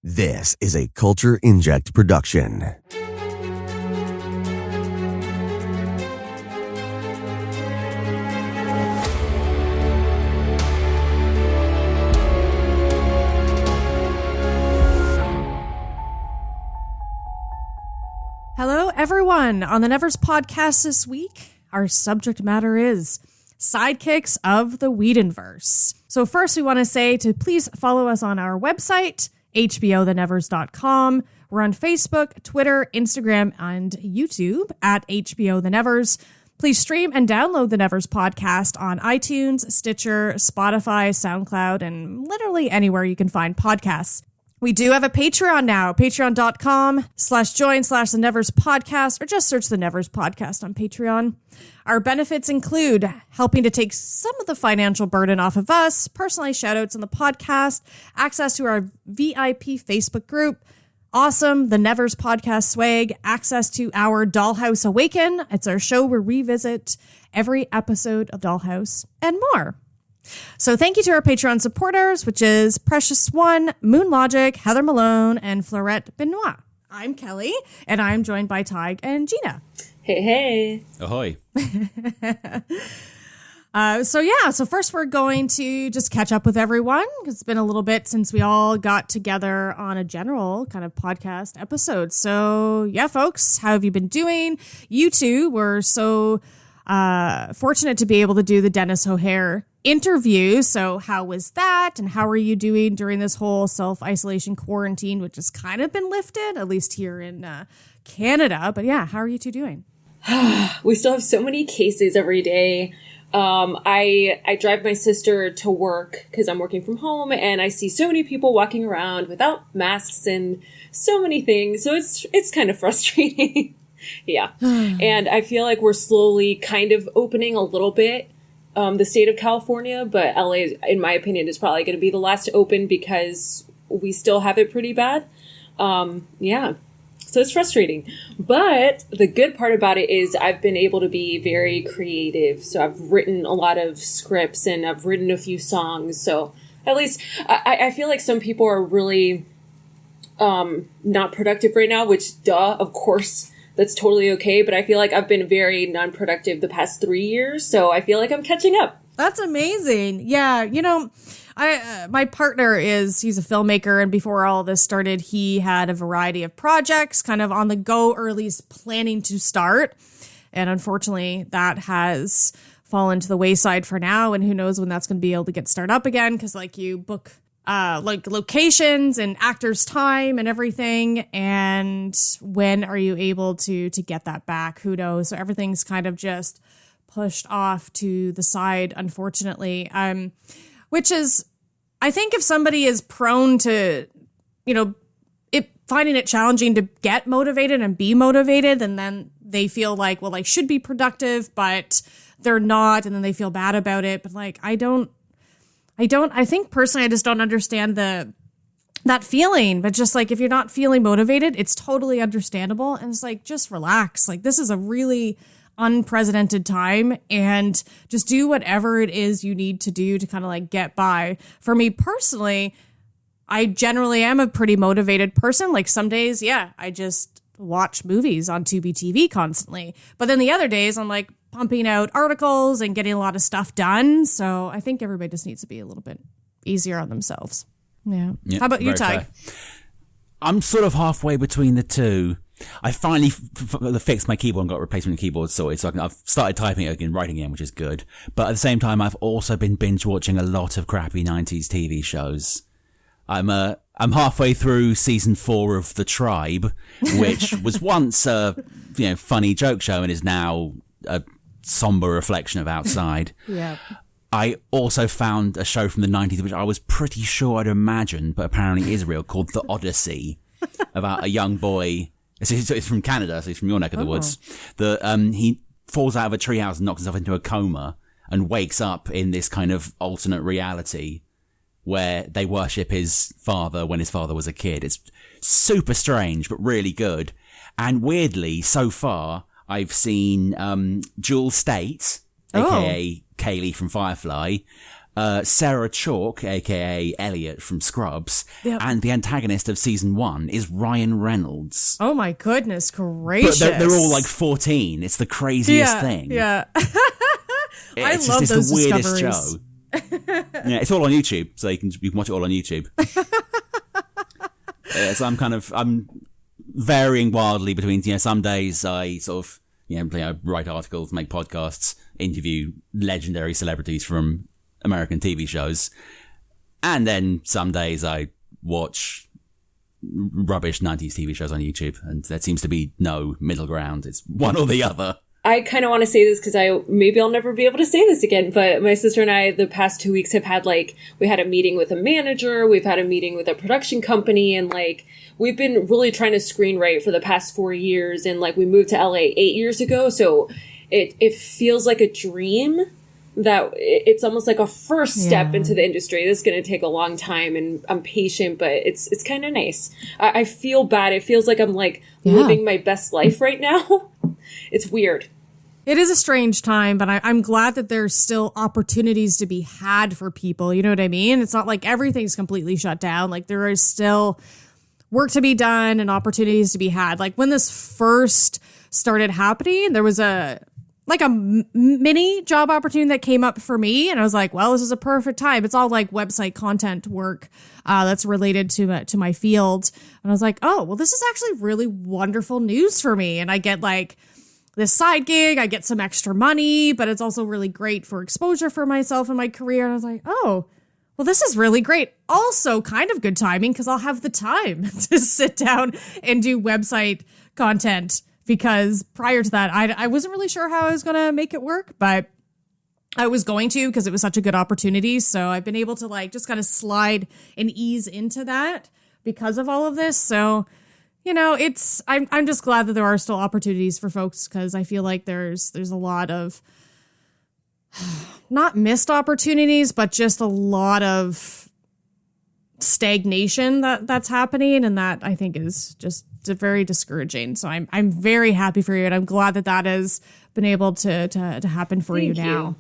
This is a Culture Inject production. Hello, everyone. On the Nevers podcast this week, our subject matter is Sidekicks of the Whedonverse. So first, we want to say to please follow us on our website, hbothenevers.com. We're on Facebook, Twitter, Instagram, and YouTube at HBO The Nevers. Please stream and download the Nevers podcast on iTunes, Stitcher, Spotify, SoundCloud, and literally anywhere you can find podcasts. We do have a Patreon now, patreon.com/join/the Nevers podcast, or just search the Nevers podcast on Patreon. Our benefits include helping to take some of the financial burden off of us, personally shoutouts on the podcast, access to our VIP Facebook group, awesome The Nevers podcast swag, access to our Dollhouse Awaken. It's our show where we revisit every episode of Dollhouse and more. So thank you to our Patreon supporters, which is Precious One, Moon Logic, Heather Malone, and Florette Benoit. I'm Kelly, and I'm joined by Taheg and Gina. Hey, hey. Ahoy. So first we're going to just catch up with everyone. It's been a little bit since we all got together on a general kind of podcast episode. So yeah, folks, how have you been doing? You two were so fortunate to be able to do the Dennis O'Hare interview. So how was that? And how are you doing during this whole self-isolation quarantine, which has kind of been lifted, at least here in Canada? But yeah, how are you two doing? We still have so many cases every day. I drive my sister to work because I'm working from home, and I see so many people walking around without masks and so many things. So it's kind of frustrating. Yeah. And I feel like we're slowly kind of opening a little bit the state of California, but LA, in my opinion, is probably going to be the last to open because we still have it pretty bad. Yeah. So it's frustrating. But the good part about it is I've been able to be very creative. So I've written a lot of scripts and I've written a few songs. So at least I feel like some people are really not productive right now, which of course, that's totally okay. But I feel like I've been very non-productive the past 3 years. So I feel like I'm catching up. That's amazing. Yeah. You know, my partner he's a filmmaker. And before all this started, he had a variety of projects kind of on the go, or at least planning to start. And unfortunately, that has fallen to the wayside for now. And who knows when that's going to be able to get started up again. Because like you book like locations and actors' time and everything. And when are you able to get that back? Who knows? So everything's kind of just pushed off to the side, unfortunately. Which is, I think if somebody is prone to, finding it challenging to get motivated and be motivated, and then they feel like, well, I should be productive, but they're not, and then they feel bad about it. But like, I think personally, I just don't understand that feeling. But just like, if you're not feeling motivated, it's totally understandable. And it's like, just relax. Like, this is a really unprecedented time, and just do whatever it is you need to do to kind of like get by. For me personally, I generally am a pretty motivated person. Like some days, yeah, I just watch movies on Tubi TV constantly. But then the other days I'm like pumping out articles and getting a lot of stuff done. So I think everybody just needs to be a little bit easier on themselves. Yeah. How about you, Taheg? I'm sort of halfway between the two. I finally fixed my keyboard and got replacement keyboard sorted, so I've started typing it again, writing again, which is good. But at the same time, I've also been binge watching a lot of crappy 90s TV shows. I'm halfway through season 4 of The Tribe, which was once a funny joke show and is now a somber reflection of outside. Yeah. I also found a show from the 90s, which I was pretty sure I'd imagined, but apparently is real, called The Odyssey, about a young boy. It's from Canada, so he's from your neck of the woods. He falls out of a treehouse and knocks himself into a coma and wakes up in this kind of alternate reality where they worship his father when his father was a kid. It's super strange, but really good. And weirdly, so far, I've seen Jewel Staite, aka Kaylee from Firefly, Sarah Chalk, aka Elliot from Scrubs, Yep. and the antagonist of season 1 is Ryan Reynolds. Oh my goodness gracious. But they're all like 14. It's the craziest thing. Yeah. It's love just those the weirdest discoveries. show. Yeah, it's all on YouTube, so you can watch it all on YouTube. So I'm varying wildly between, some days I sort of, write articles, make podcasts, interview legendary celebrities from American TV shows. And then some days I watch rubbish 90s TV shows on YouTube, and there seems to be no middle ground. It's one or the other. I kind of want to say this because maybe I'll never be able to say this again, but my sister and I, the past 2 weeks, have had we had a meeting with a manager, we've had a meeting with a production company, and we've been really trying to screenwrite for the past 4 years, and we moved to LA 8 years ago, so it feels like a dream that it's almost like a first step into the industry. This is going to take a long time, and I'm patient, but it's kind of nice. I feel bad. It feels like I'm living my best life right now. It's weird. It is a strange time, but I'm glad that there's still opportunities to be had for people. You know what I mean? It's not like everything's completely shut down. There is still work to be done and opportunities to be had. When this first started happening, there was a mini job opportunity that came up for me. And I was like, well, this is a perfect time. It's all website content work that's related to my field. And I was like, oh, well, this is actually really wonderful news for me. And I get this side gig, I get some extra money, but it's also really great for exposure for myself and my career. And I was like, oh, well, this is really great. Also kind of good timing because I'll have the time to sit down and do website content, because prior to that, I wasn't really sure how I was going to make it work, but I was going to, because it was such a good opportunity. So I've been able to just kind of slide and ease into that because of all of this. So I'm just glad that there are still opportunities for folks, because I feel like there's a lot of not missed opportunities, but just a lot of stagnation that's happening, and that I think is just very discouraging. So I'm very happy for you, and I'm glad that has been able to happen for you now.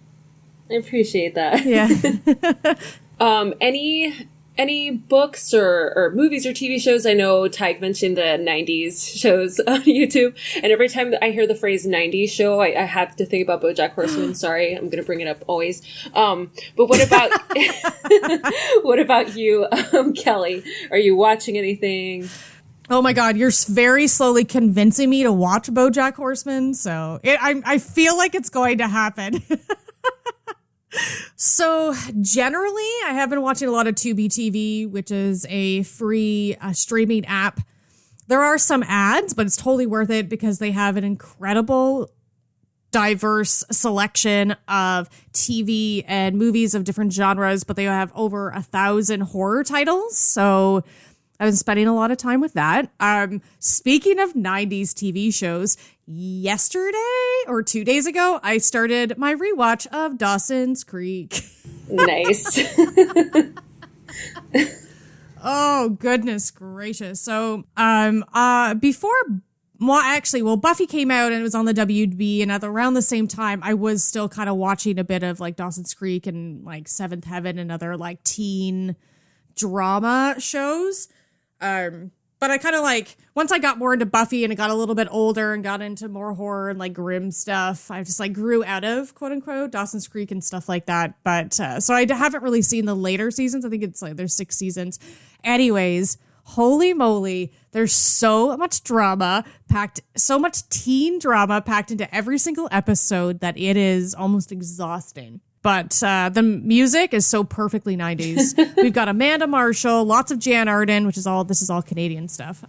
I appreciate that. Yeah. Any books or movies or TV shows? I know Taheg mentioned the 90s shows on YouTube, and every time I hear the phrase 90s show, I have to think about Bojack Horseman. Sorry, I'm going to bring it up always. But what about what about you, Kelly? Are you watching anything? Oh my God, you're very slowly convincing me to watch Bojack Horseman, so I feel like it's going to happen. So generally, I have been watching a lot of Tubi TV, which is a free streaming app. There are some ads, but it's totally worth it because they have an incredible, diverse selection of TV and movies of different genres, but they have over 1,000 horror titles. So I've been spending a lot of time with that. Speaking of 90s TV shows, yesterday or 2 days ago, I started my rewatch of Dawson's Creek. Nice. Oh, goodness gracious. So, Buffy came out and it was on the WB, and at around the same time, I was still kind of watching a bit of Dawson's Creek and Seventh Heaven and other teen drama shows. But I kind of once I got more into Buffy and it got a little bit older and got into more horror and grim stuff, I just grew out of quote unquote Dawson's Creek and stuff like that. But so I haven't really seen the later seasons. I think it's there's 6 seasons. Anyways, holy moly, there's so much drama packed, so much teen drama packed into every single episode that it is almost exhausting. But the music is so perfectly 90s. We've got Amanda Marshall, lots of Jan Arden, this is all Canadian stuff.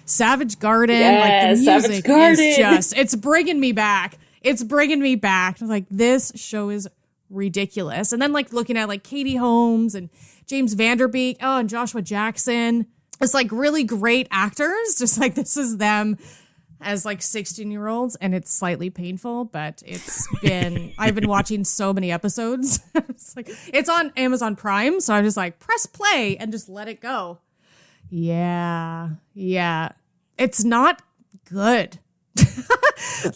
Savage Garden, the music is just, it's bringing me back. It's bringing me back. I was this show is ridiculous. And then looking at Katie Holmes and James Vanderbeek, and Joshua Jackson. It's really great actors. Just this is them as 16-year-olds, and it's slightly painful, but I've been watching so many episodes. It's on Amazon Prime, so I'm just press play and just let it go. Yeah. It's not good.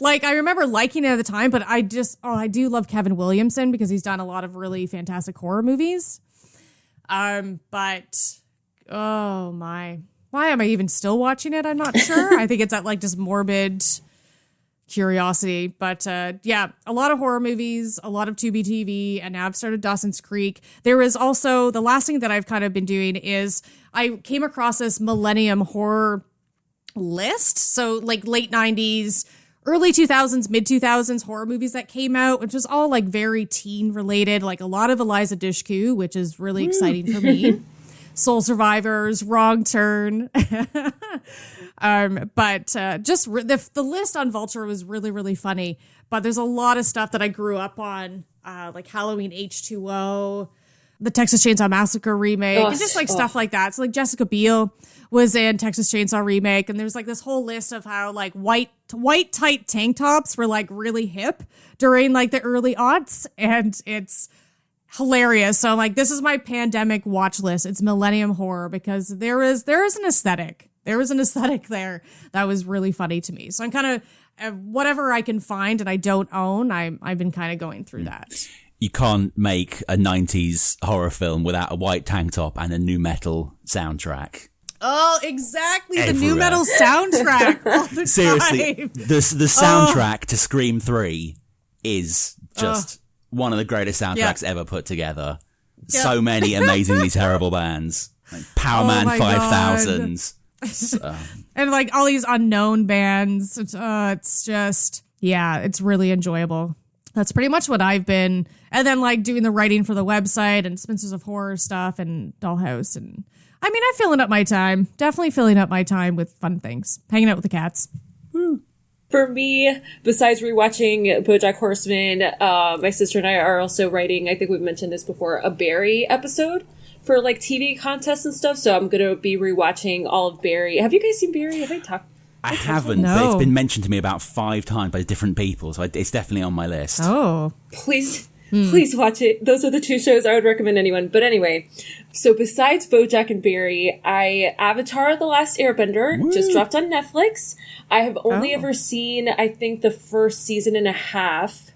Like, I remember liking it at the time, but I do love Kevin Williamson because he's done a lot of really fantastic horror movies. But, oh my, why am I even still watching it? I'm not sure. I think it's at like just morbid curiosity. But yeah, a lot of horror movies, a lot of Tubi TV, and now I've started Dawson's Creek. There is also, the last thing that I've kind of been doing is I came across this Millennium Horror list. So like late 90s, early 2000s, mid 2000s horror movies that came out, which was all like very teen related, like a lot of Eliza Dushku, which is really exciting for me. Soul Survivors, Wrong Turn. But just the list on Vulture was really, really funny. But there's a lot of stuff that I grew up on, like Halloween H2O, the Texas Chainsaw Massacre remake, and just like stuff like that. So like Jessica Biel was in Texas Chainsaw Remake, and there's like this whole list of how like white tight tank tops were like really hip during like the early aughts, and it's hilarious. So like, this is my pandemic watch list. It's Millennium Horror because there is an aesthetic. There was an aesthetic there that was really funny to me. So I'm kind of whatever I can find and I don't own, I've been kind of going through that. You can't make a 90s horror film without a white tank top and a nu metal soundtrack. Oh, exactly. Everywhere. The nu metal soundtrack all the Seriously, time. the soundtrack to Scream 3 is just one of the greatest soundtracks ever put together. Yep. So many amazingly terrible bands. Like Powerman 5000. And like all these unknown bands. It's just, yeah, it's really enjoyable. That's pretty much what I've been. And then like doing the writing for the website and Spencers of Horror stuff and Dollhouse. And I mean, I'm filling up my time. Definitely filling up my time with fun things. Hanging out with the cats. Woo. For me, besides rewatching Bojack Horseman, my sister and I are also writing, I think we've mentioned this before, a Barry episode for like TV contests and stuff. So I'm going to be rewatching all of Barry. Have you guys seen Barry? Have I talked? I haven't, but it's been mentioned to me about 5 times by different people, so it's definitely on my list. Oh. Please watch it. Those are the 2 shows I would recommend anyone. But anyway, so besides Bojack and Barry, Avatar: The Last Airbender just dropped on Netflix. I have only ever seen, I think, the first season and a half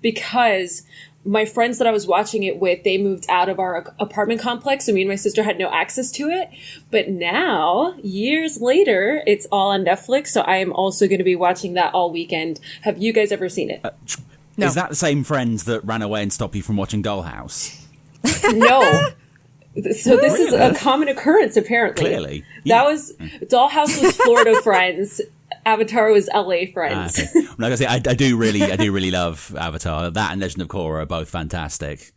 because my friends that I was watching it with, they moved out of our apartment complex, so me and my sister had no access to it. But now, years later, it's all on Netflix, so I am also going to be watching that all weekend. Have you guys ever seen it? No. Is that the same friends that ran away and stopped you from watching Dollhouse? No. So this is a common occurrence, apparently. Clearly. That was, Dollhouse was Florida Friends. Avatar was LA Friends. Okay. Well, like I say, I do really love Avatar. That and Legend of Korra are both fantastic.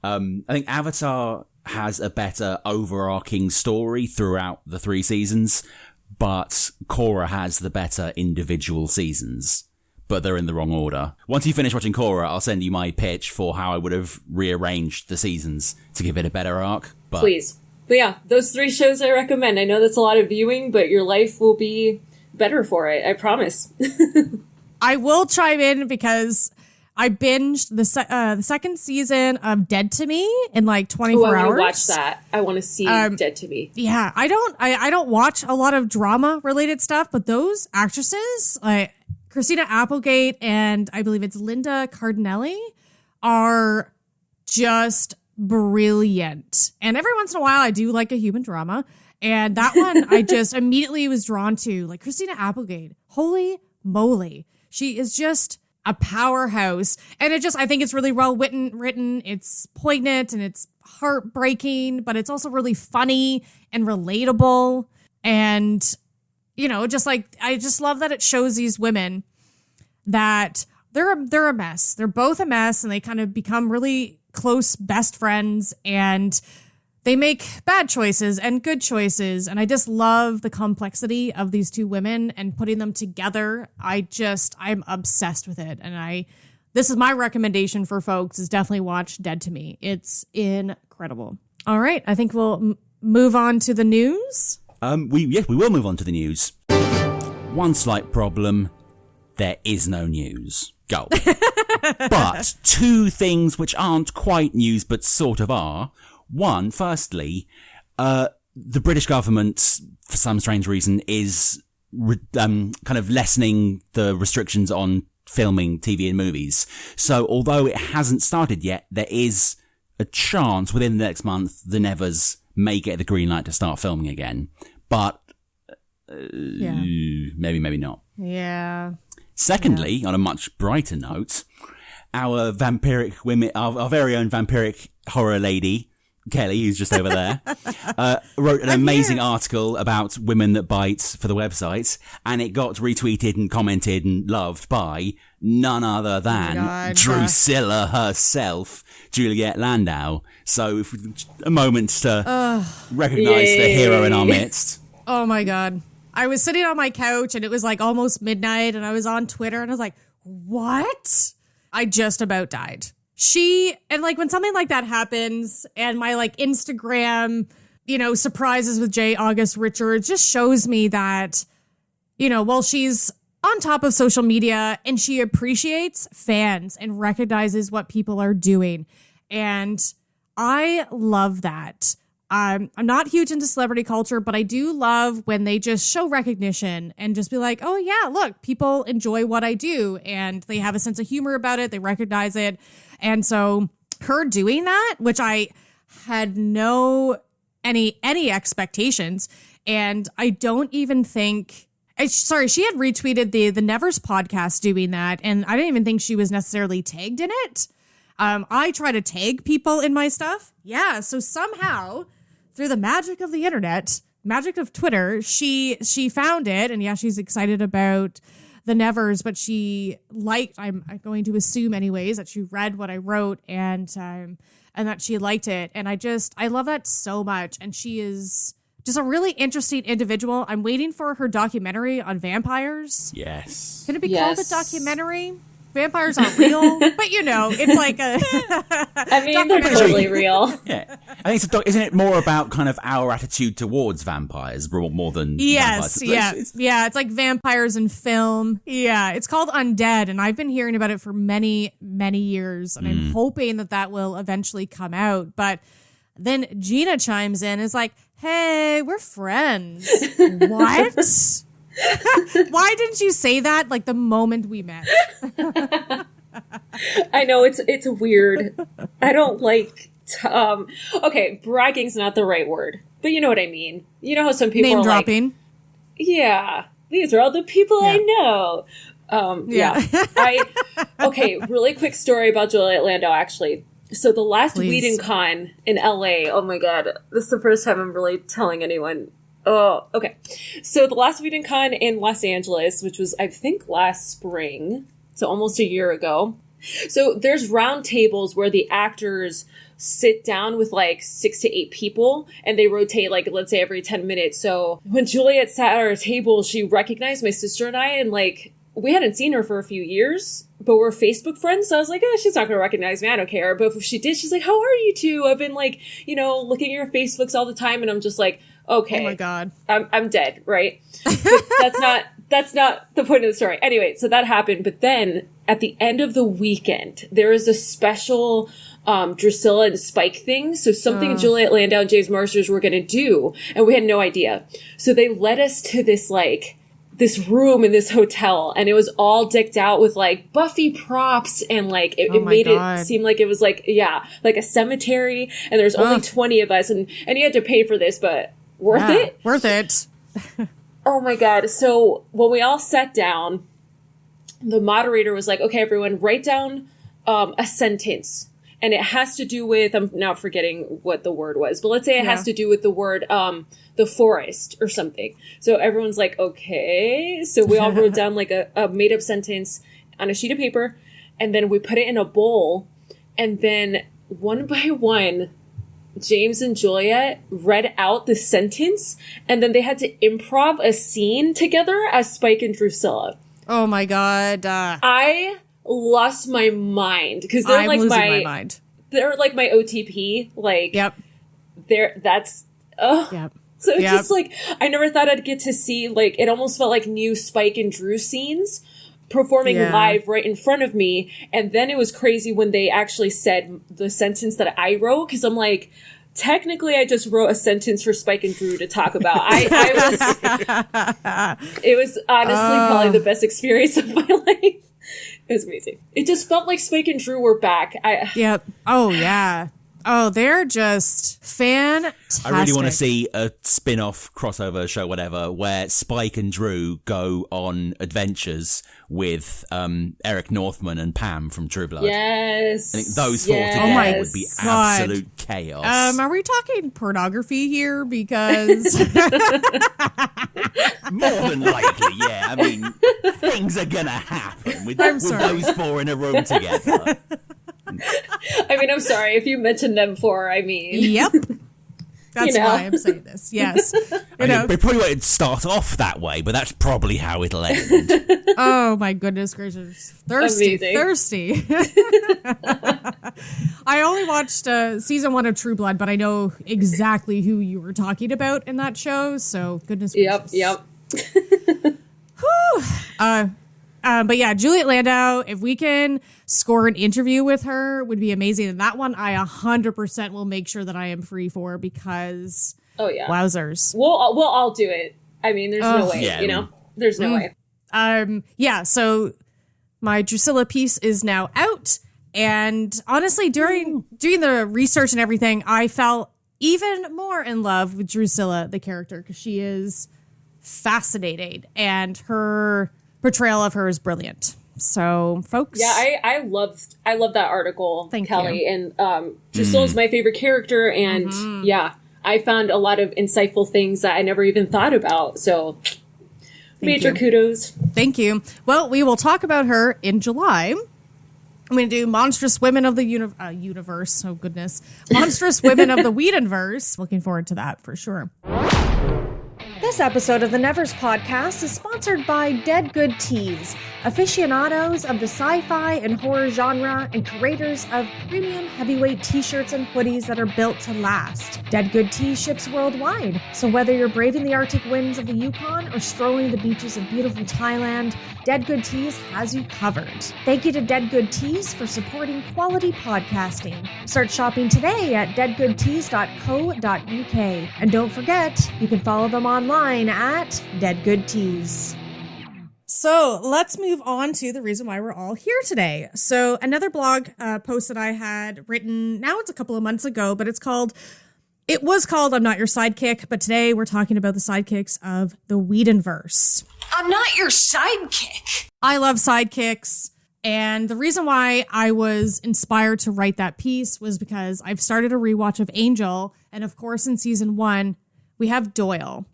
I think Avatar has a better overarching story throughout the 3 seasons, but Korra has the better individual seasons. But they're in the wrong order. Once you finish watching Korra, I'll send you my pitch for how I would have rearranged the seasons to give it a better arc. But please. But yeah, those 3 shows I recommend. I know that's a lot of viewing, but your life will be better for it. I promise. I will chime in because I binged the second season of Dead to Me in like 24 hours. I want to watch that. I want to see Dead to Me. Yeah, I don't watch a lot of drama related stuff, but those actresses, like Christina Applegate and I believe it's Linda Cardinelli, are just brilliant. And every once in a while, I do like a human drama. And that one, I just immediately was drawn to. Like Christina Applegate, holy moly. She is just a powerhouse. And I think it's really well written. It's poignant and it's heartbreaking, but it's also really funny and relatable. And, you know, just like, I just love that it shows these women that they're a mess. They're both a mess and they kind of become really close best friends and they make bad choices and good choices. And I just love the complexity of these 2 women and putting them together. I'm obsessed with it. And this is my recommendation for folks is definitely watch Dead to Me. It's incredible. All right. I think we'll move on to the news. We will move on to the news. One slight problem. There is no news. Go. But 2 things which aren't quite news, but sort of are. One, firstly, the British government, for some strange reason, is kind of lessening the restrictions on filming TV and movies. So although it hasn't started yet, there is a chance within the next month the Nevers may get the green light to start filming again. But maybe not. Yeah. Secondly, on a much brighter note, our Vampiric Women, our very own vampiric horror lady, Kelly, who's just over there, wrote an amazing article about women that bite for the website, and it got retweeted and commented and loved by none other than Drusilla herself, Juliet Landau. So, a moment to recognise the hero in our midst. Oh my God. I was sitting on my couch and it was like almost midnight and I was on Twitter and I was like, what? I just about died. And like when something like that happens and my like Instagram, surprises with J. August Richards just shows me that, while she's on top of social media and she appreciates fans and recognizes what people are doing. And I love that. I'm not huge into celebrity culture, but I do love when they just show recognition and just be like, oh yeah, look, people enjoy what I do and they have a sense of humor about it. They recognize it. And so her doing that, which I had any expectations. And I don't even think, she had retweeted the Nevers podcast doing that. And I didn't even think she was necessarily tagged in it. I try to tag people in my stuff. Yeah. So somehow through the magic of the internet, magic of Twitter, she found it. And yeah, she's excited about the Nevers, but she liked, I'm going to assume anyways, that she read what I wrote and that she liked it. And I love that so much. And she is just a really interesting individual. I'm waiting for her documentary on vampires. Yes. Can it be called a documentary? Vampires aren't real, but it's like a. I mean, they're totally real. Yeah, I think isn't it more about kind of our attitude towards vampires more than yes, vampires? Yeah. It's like vampires in film. Yeah, it's called Undead, and I've been hearing about it for many, many years, and I'm hoping that will eventually come out. But then Gina chimes in, and is like, "Hey, we're friends." What? Why didn't you say that like the moment we met? I know it's weird. I don't like okay, bragging's not the right word, but you know what I mean. You know how some people name dropping. Like, yeah, these are all the people I know. Okay, really quick story about Juliet Landau actually. So the last Whedon Con in LA, oh my God, this is the first time I'm really telling anyone. Oh, okay. So the last Whedon Con in Los Angeles, which was, I think, last spring, so almost a year ago. So there's round tables where the actors sit down with like 6 to 8 people and they rotate like, let's say every 10 minutes. So when Juliet sat at our table, she recognized my sister and I, and like, we hadn't seen her for a few years, but we're Facebook friends. So I was like, she's not going to recognize me. I don't care. But if she did, she's like, how are you two? I've been like, looking at your Facebooks all the time. And I'm just like, okay. Oh my God. I'm dead, right? But that's not the point of the story. Anyway, so that happened. But then at the end of the weekend, there is a special Drusilla and Spike thing. So something Juliet Landau and James Marsters were going to do. And we had no idea. So they led us to this this room in this hotel, and it was all decked out with like Buffy props, and like it made it seem like it was like a cemetery, and there's only 20 of us, and you had to pay for this, but worth it. Oh my God. So when we all sat down, the moderator was like, okay, everyone write down a sentence, and it has to do with, I'm now forgetting what the word was, but let's say it has to do with the word the forest or something. So everyone's like, okay. So we all wrote down like a made up sentence on a sheet of paper, and then we put it in a bowl. And then one by one, James and Juliet read out the sentence, and then they had to improv a scene together as Spike and Drusilla. Oh my God. I lost my mind because they're like my mind. They're like my OTP. Like, yep. Yep. So it's just like, I never thought I'd get to see, like, it almost felt like new Spike and Drew scenes performing live right in front of me. And then it was crazy when they actually said the sentence that I wrote, because I'm like, technically I just wrote a sentence for Spike and Drew to talk about. It was honestly probably the best experience of my life. It was amazing. It just felt like Spike and Drew were back. Yep. Oh, yeah. Oh, they're just fantastic. I really want to see a spin-off crossover show, whatever, where Spike and Drew go on adventures with Eric Northman and Pam from True Blood. Yes. I think those four together would be absolute chaos. Are we talking pornography here? Because more than likely, yeah. I mean, things are gonna happen with those four in a room together. I mean, I'm sorry if you mentioned them before. I mean, yep. That's why I'm saying this. Yes. They probably won't start off that way, but that's probably how it'll end. Oh my goodness gracious. Thirsty. Amazing. Thirsty. I only watched season 1 of True Blood, but I know exactly who you were talking about in that show. So goodness gracious. Yep. But yeah, Juliet Landau, if we can score an interview with her, would be amazing. And that one I 100% will make sure that I am free for because wowzers. We'll all do it. I mean, there's no way, there's no way. So my Drusilla piece is now out. And honestly, during doing the research and everything, I fell even more in love with Drusilla, the character, because she is fascinating and her portrayal of her is brilliant. So, folks, I love that article, Thank Kelly, you. and Drusilla's my favorite character, and I found a lot of insightful things that I never even thought about. So, major kudos. Thank you. Well, we will talk about her in July. I'm going to do Monstrous Women of the Universe. Oh, goodness. Monstrous Women of the Whedonverse. Looking forward to that for sure. This episode of the Nevers Podcast is sponsored by Dead Good Tees, aficionados of the sci-fi and horror genre and creators of premium heavyweight t-shirts and hoodies that are built to last. Dead Good Tees ships worldwide, so whether you're braving the Arctic winds of the Yukon or strolling the beaches of beautiful Thailand, Dead Good Tees has you covered. Thank you to Dead Good Tees for supporting quality podcasting. Start shopping today at deadgoodtees.co.uk. And don't forget, you can follow them online at Dead Good Tees. So let's move on to the reason why we're all here today. So another blog post that I had written, now it's a couple of months ago, but it was called I'm Not Your Sidekick, but today we're talking about the sidekicks of the Whedonverse. I'm not your sidekick. I love sidekicks. And the reason why I was inspired to write that piece was because I've started a rewatch of Angel. And of course, in season 1, we have Doyle.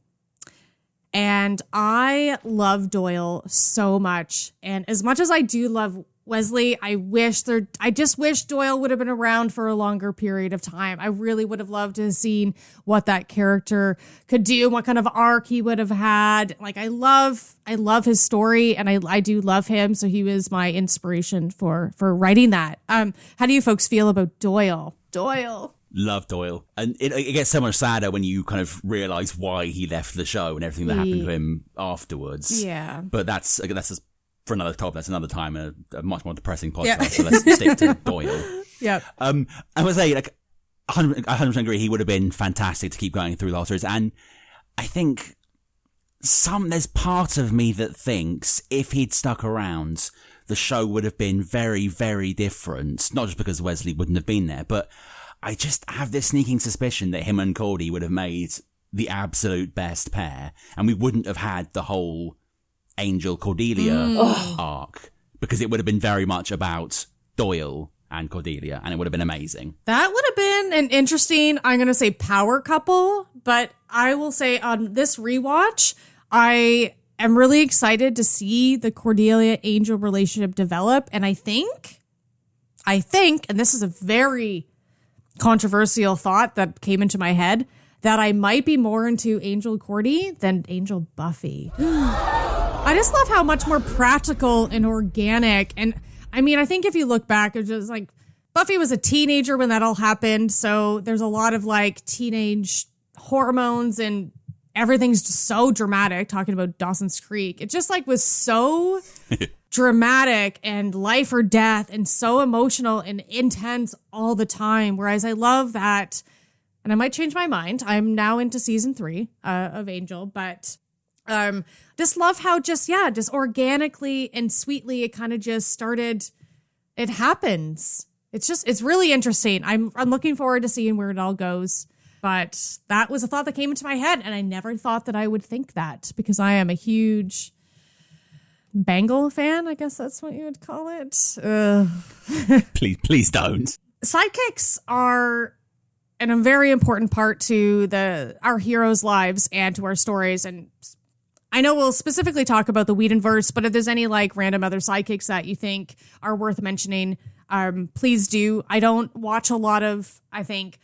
And I love Doyle so much. And as much as I do love Wesley, I just wish Doyle would have been around for a longer period of time. I really would have loved to have seen what that character could do, what kind of arc he would have had. Like, I love his story, and I do love him. So he was my inspiration for writing that. How do you folks feel about Doyle? Love Doyle. And it gets so much sadder when you kind of realise why he left the show and everything that happened to him afterwards. Yeah. But that's just for another topic. That's another time, a much more depressing podcast. Yeah. So let's stick to Doyle. Yeah. I would say, like, 100% agree. He would have been fantastic to keep going through the whole series. And I think there's part of me that thinks if he'd stuck around, the show would have been very, very different. Not just because Wesley wouldn't have been there, but I just have this sneaking suspicion that him and Cordy would have made the absolute best pair, and we wouldn't have had the whole Angel Cordelia arc, because it would have been very much about Doyle and Cordelia, and it would have been amazing. That would have been an interesting, I'm going to say, power couple, but I will say on this rewatch, I am really excited to see the Cordelia-Angel relationship develop, and I think, and this is a very controversial thought that came into my head, that I might be more into Angel Cordy than Angel Buffy. I just love how much more practical and organic. And I mean, I think if you look back, it's just like Buffy was a teenager when that all happened. So there's a lot of like teenage hormones and everything's just so dramatic. Talking about Dawson's Creek, it just like was so dramatic and life or death and so emotional and intense all the time. Whereas I love that and I might change my mind. I'm now into season 3 of Angel, but just love how just organically and sweetly it kind of just started. It happens. It's really interesting. I'm looking forward to seeing where it all goes. But that was a thought that came into my head, and I never thought that I would think that because I am a huge Bengal fan. I guess that's what you would call it. Please don't. Sidekicks are a very important part to our heroes' lives and to our stories. And I know we'll specifically talk about the Whedonverse, but if there's any like random other sidekicks that you think are worth mentioning, please do. I don't watch a lot of, I think,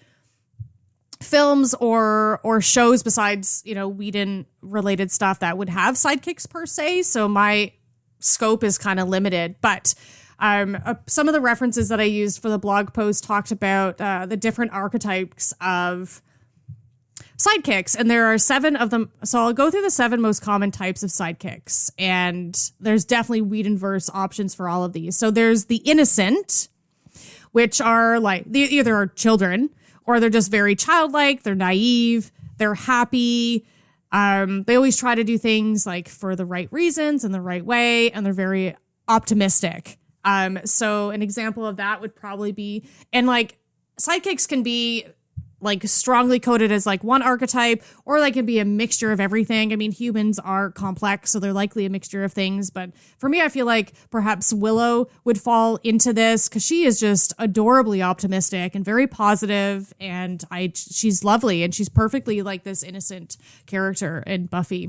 films or shows besides, Whedon related stuff that would have sidekicks per se. So my scope is kind of limited, but some of the references that I used for the blog post talked about the different archetypes of sidekicks, and there are 7 of them. So I'll go through the 7 most common types of sidekicks, and there's definitely Whedonverse options for all of these. So there's the innocent, which are like they either are children or they're just very childlike, they're naive, they're happy. They always try to do things like for the right reasons and the right way, and they're very optimistic. So an example of that would probably be, and like sidekicks can be like strongly coded as like one archetype, or like can be a mixture of everything. I mean, humans are complex, so they're likely a mixture of things. But for me, I feel like perhaps Willow would fall into this because she is just adorably optimistic and very positive, and she's lovely, and she's perfectly like this innocent character in Buffy.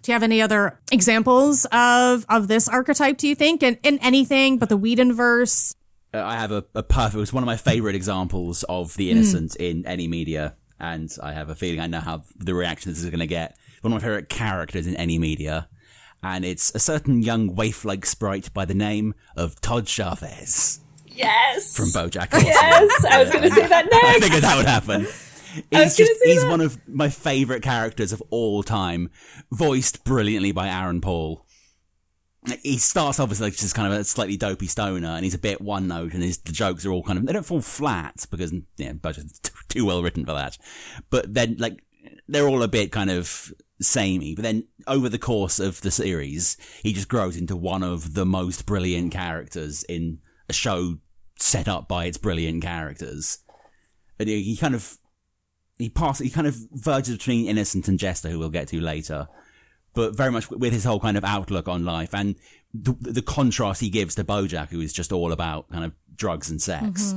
Do you have any other examples of this archetype, do you think, in anything but the Whedonverse? I have a perfect, it's one of my favorite examples of the innocent in any media, and I have a feeling I know how the reaction this is going to get. One of my favorite characters in any media, and it's a certain young waif-like sprite by the name of Todd Chavez. Yes! From Bojack Horseman. Yes! I was going to say that next! I figured that would happen. He's one of my favorite characters of all time, voiced brilliantly by Aaron Paul. He starts off as like just kind of a slightly dopey stoner, and he's a bit one note, and the jokes are all kind of, they don't fall flat because Bojack's too well written for that. But then like they're all a bit kind of samey. But then over the course of the series, he just grows into one of the most brilliant characters in a show set up by its brilliant characters. And he kind of verges between innocent and Jester, who we'll get to later. But very much with his whole kind of outlook on life and the contrast he gives to Bojack, who is just all about kind of drugs and sex,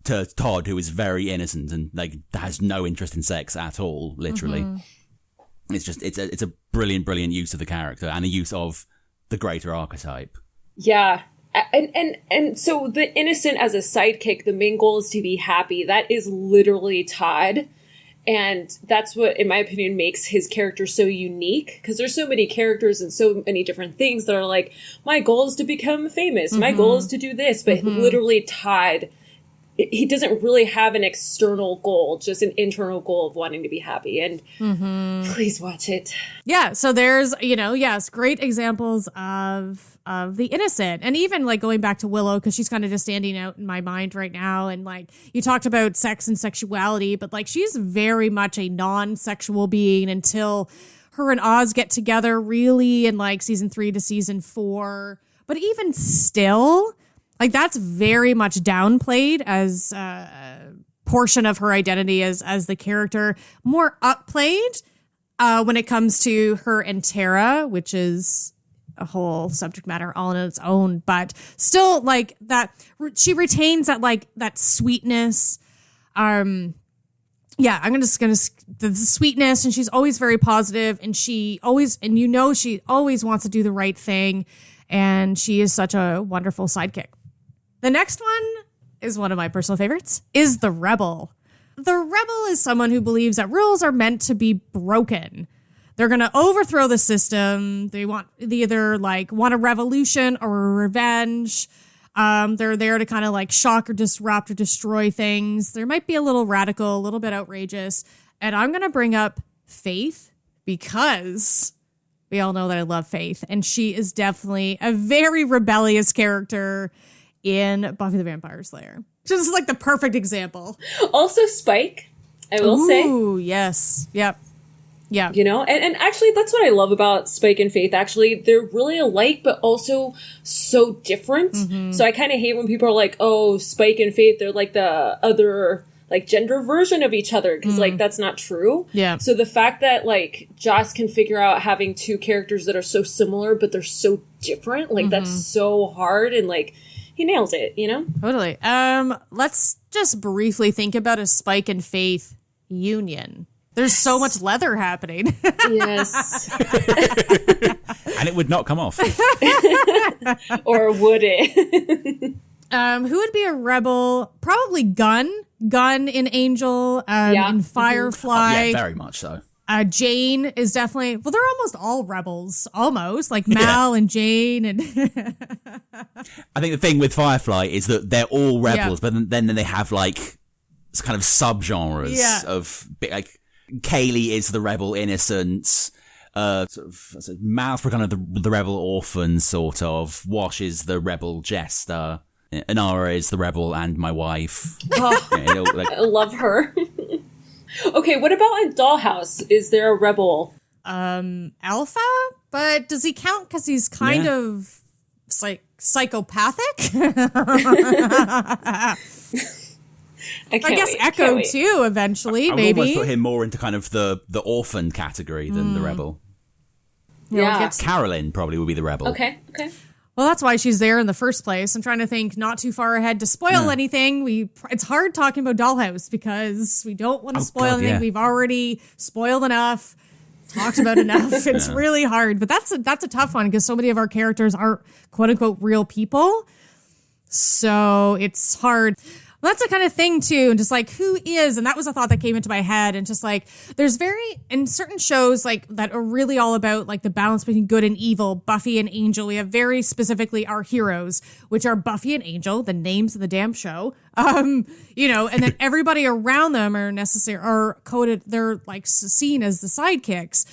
to Todd, who is very innocent and like has no interest in sex at all, literally. It's just it's a brilliant use of the character and a use of the greater archetype. Yeah. And so the innocent as a sidekick, the main goal is to be happy. That is literally Todd. And that's what, in my opinion, makes his character so unique. Because there's so many characters and so many different things that are like, my goal is to become famous. My goal is to do this. But literally Todd, he doesn't really have an external goal, just an internal goal of wanting to be happy. And please watch it. Yeah. So there's, great examples of the innocent, and even like going back to Willow, because she's kind of just standing out in my mind right now. And like you talked about sex and sexuality, but like she's very much a non-sexual being until her and Oz get together really in like season 3 to season 4. But even still, like that's very much downplayed as a portion of her identity as the character, more upplayed when it comes to her and Tara, which is a whole subject matter all on its own, but still like that she retains that like that sweetness. I'm gonna the sweetness, and she's always very positive, and she always wants to do the right thing, and she is such a wonderful sidekick. The next one is one of my personal favorites, is the rebel. The rebel is someone who believes that rules are meant to be broken. They're going to overthrow the system. They either like want a revolution or a revenge. They're there to kind of like shock or disrupt or destroy things. There might be a little radical, a little bit outrageous. And I'm going to bring up Faith because we all know that I love Faith. And she is definitely a very rebellious character in Buffy the Vampire Slayer. Just like the perfect example. Also Spike. I will say. Ooh, yes. Yep. Yeah. You know, and actually that's what I love about Spike and Faith. Actually, they're really alike, but also so different. Mm-hmm. So I kind of hate when people are like, oh, Spike and Faith, they're like the other like gender version of each other. Because like, that's not true. Yeah. So the fact that like Joss can figure out having two characters that are so similar, but they're so different, like that's so hard. And like, he nails it, you know? Totally. Let's just briefly think about a Spike and Faith union. There's so much leather happening. Yes. And it would not come off. Or would it? Who would be a rebel? Probably Gunn. Gunn in Angel, in Firefly. Yeah, very much so. Jane is definitely, well, they're almost all rebels, almost, like Mal and Jane. And I think the thing with Firefly is that they're all rebels, but then they have like kind of subgenres of like Kaylee is the rebel innocent, Mal's kind of the rebel orphan, sort of. Wash is the rebel jester. Inara is the rebel and my wife. Oh, I love her. Okay, what about in Dollhouse? Is there a rebel? Alpha? But does he count because he's kind of like psychopathic? I guess Echo too, eventually, maybe. I would almost put him more into kind of the orphan category than the rebel. Yeah. Carolyn probably would be the rebel. Okay. Well, that's why she's there in the first place. I'm trying to think not too far ahead to spoil anything. It's hard talking about Dollhouse because we don't want to spoil anything. Yeah. We've already spoiled enough, talked about enough. It's really hard. But that's a tough one because so many of our characters aren't quote unquote real people. So it's hard. Well, that's the kind of thing too, and just like who is, and that was a thought that came into my head, and just like there's in certain shows like that are really all about like the balance between good and evil. Buffy and Angel, we have very specifically our heroes, which are Buffy and Angel, the names of the damn show. And then everybody around them are coded. They're like seen as the sidekicks.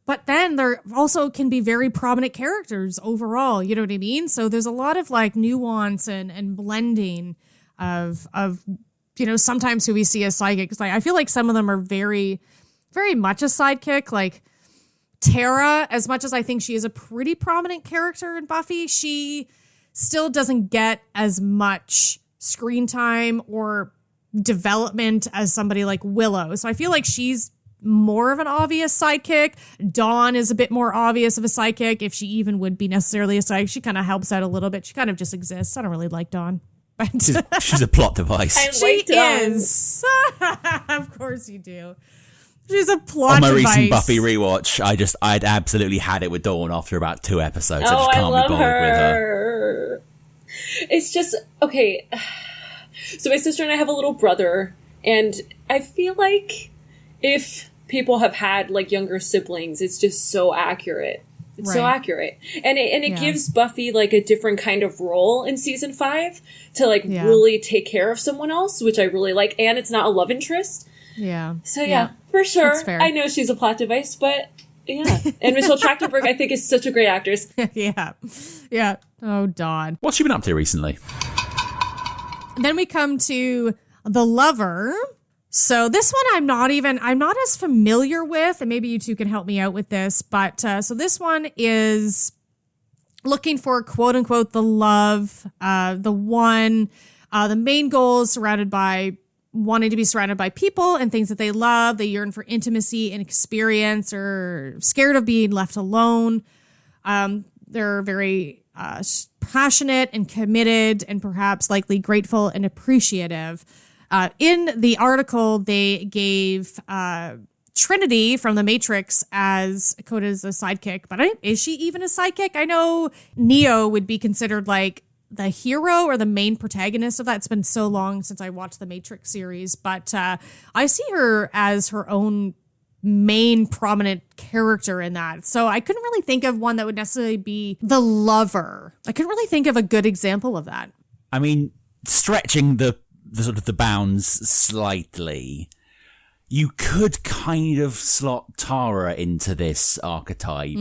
But then there also can be very prominent characters overall. You know what I mean? So there's a lot of like nuance and blending of sometimes who we see as sidekicks. Like I feel like some of them are very, very much a sidekick. Like Tara, as much as I think she is a pretty prominent character in Buffy, she still doesn't get as much screen time or development as somebody like Willow. So I feel like she's more of an obvious sidekick. Dawn is a bit more obvious of a sidekick, if she even would be necessarily a sidekick. She kind of helps out a little bit. She kind of just exists. I don't really like Dawn. But she's a plot device. She is. Of course you do. She's a plot device. On my recent Buffy rewatch, I'd absolutely had it with Dawn after about 2 episodes. I just can't be bothered with her. It's just, okay. So my sister and I have a little brother, and I feel like if people have had like younger siblings, it's just so accurate. It's so accurate. And it gives Buffy like a different kind of role in season 5 to like really take care of someone else, which I really like. And it's not a love interest. Yeah. So for sure. I know she's a plot device, but yeah. And Michelle Trachtenberg, I think, is such a great actress. Yeah. Oh, Dawn. What's she been up to recently? Then we come to The Lover. So this one I'm not as familiar with, and maybe you two can help me out with this, but so this one is looking for quote unquote the love, the one, the main goal is wanting to be surrounded by people and things that they love. They yearn for intimacy and experience, or scared of being left alone. They're very passionate and committed, and perhaps likely grateful and appreciative. In the article, they gave Trinity from The Matrix as coded as a sidekick, but is she even a sidekick? I know Neo would be considered like the hero or the main protagonist of that. It's been so long since I watched the Matrix series, but I see her as her own main prominent character in that. So I couldn't really think of one that would necessarily be the lover. I couldn't really think of a good example of that. I mean, stretching the sort of the bounds slightly, you could kind of slot Tara into this archetype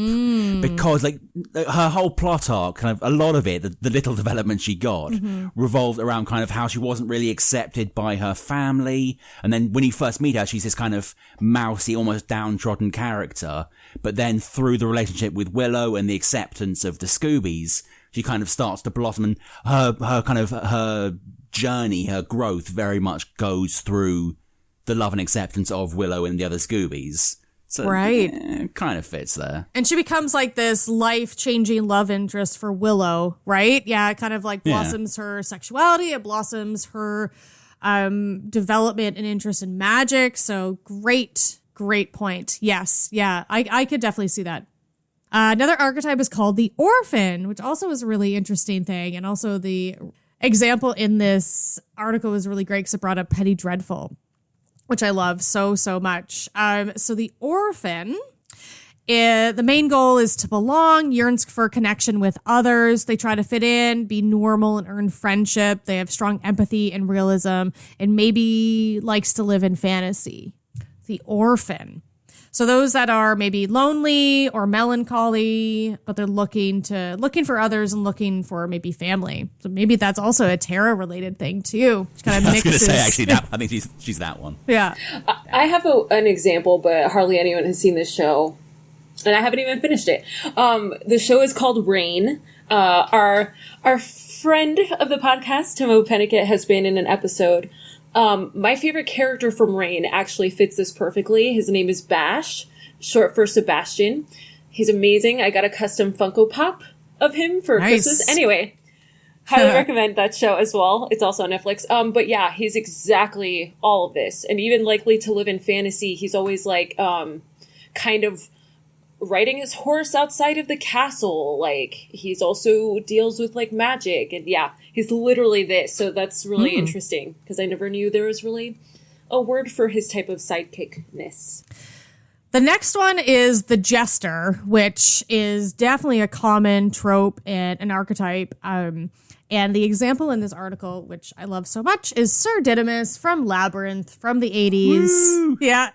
because like her whole plot arc, kind of a lot of it, the little development she got revolved around kind of how she wasn't really accepted by her family. And then when you first meet her, she's this kind of mousy, almost downtrodden character. But then through the relationship with Willow and the acceptance of the Scoobies, she kind of starts to blossom, and her journey, her growth very much goes through the love and acceptance of Willow and the other Scoobies. So, right. It kind of fits there. And she becomes like this life-changing love interest for Willow, right? Yeah, it kind of like blossoms her sexuality. It blossoms her development and interest in magic. So great point. Yes. Yeah, I could definitely see that. Another archetype is called the orphan, which also is a really interesting thing. And also the example in this article was really great because it brought up Penny Dreadful, which I love so much. So the orphan, the main goal is to belong, yearns for connection with others. They try to fit in, be normal, and earn friendship. They have strong empathy and realism, and maybe likes to live in fantasy. The orphan. So those that are maybe lonely or melancholy, but they're looking for others and looking for maybe family. So maybe that's also a Tara related thing too. Which kind of mixes. I was going to say, actually, I think she's that one. Yeah. I have an example, but hardly anyone has seen this show, and I haven't even finished it. The show is called Rain. Our friend of the podcast, Timo Pennicott, has been in an episode. My favorite character from Rain actually fits this perfectly. His name is Bash, short for Sebastian. He's amazing. I got a custom Funko Pop of him for Christmas. Anyway, highly recommend that show as well. It's also on Netflix. But yeah, he's exactly all of this. And even likely to live in fantasy, he's always like kind of riding his horse outside of the castle. Like, he's also deals with like magic, and yeah, he's literally this. So that's really interesting because I never knew there was really a word for his type of sidekickness. The next one is the Jester, which is definitely a common trope and an archetype. And the example in this article, which I love so much, is Sir Didymus from Labyrinth from the 80s. Woo! Yeah.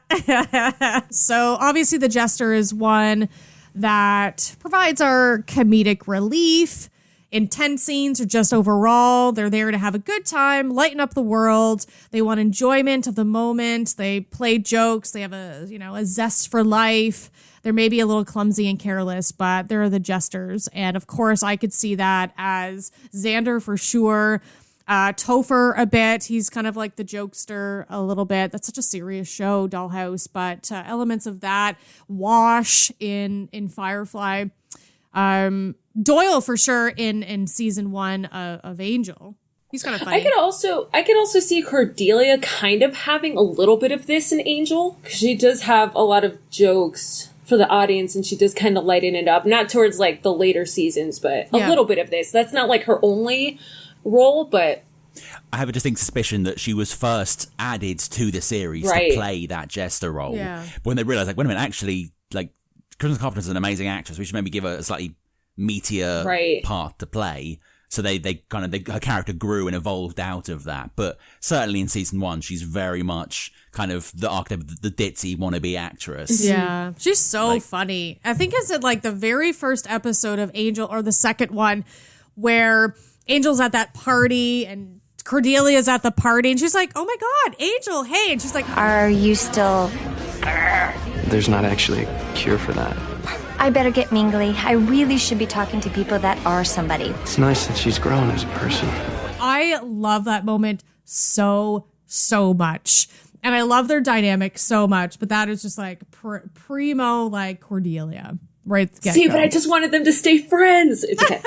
So obviously the Jester is one that provides our comedic relief, intense scenes, or just overall. They're there to have a good time, lighten up the world. They want enjoyment of the moment. They play jokes. They have a zest for life. They're maybe a little clumsy and careless, but they're the Jesters. And of course, I could see that as Xander for sure. Topher a bit. He's kind of like the jokester a little bit. That's such a serious show, Dollhouse, but elements of that. Wash in Firefly. Doyle for sure in season 1 of Angel. He's kind of funny. I could also see Cordelia kind of having a little bit of this in Angel, because she does have a lot of jokes for the audience, and she does kind of lighten it up. Not towards like the later seasons, but a little bit of this. That's not like her only role, but I have a distinct suspicion that she was first added to the series to play that Jester role. Yeah. But when they realized, like, wait a minute, actually, like, Kristen Carpenter's an amazing actress. We should maybe give her a slightly meatier part to play. So her character grew and evolved out of that. But certainly in season 1, she's very much kind of the archetype of the ditzy wannabe actress. Yeah, she's so funny. I think it's at like the very first episode of Angel, or the second one, where Angel's at that party and Cordelia's at the party, and she's like, "Oh my God, Angel, hey!" And she's like, "Are you still?" There's not actually a cure for that. I better get mingly. I really should be talking to people that are somebody. It's nice that she's grown as a person. I love that moment so much. And I love their dynamic so much. But that is just like primo, like Cordelia. Right? See, but I just wanted them to stay friends. It's okay.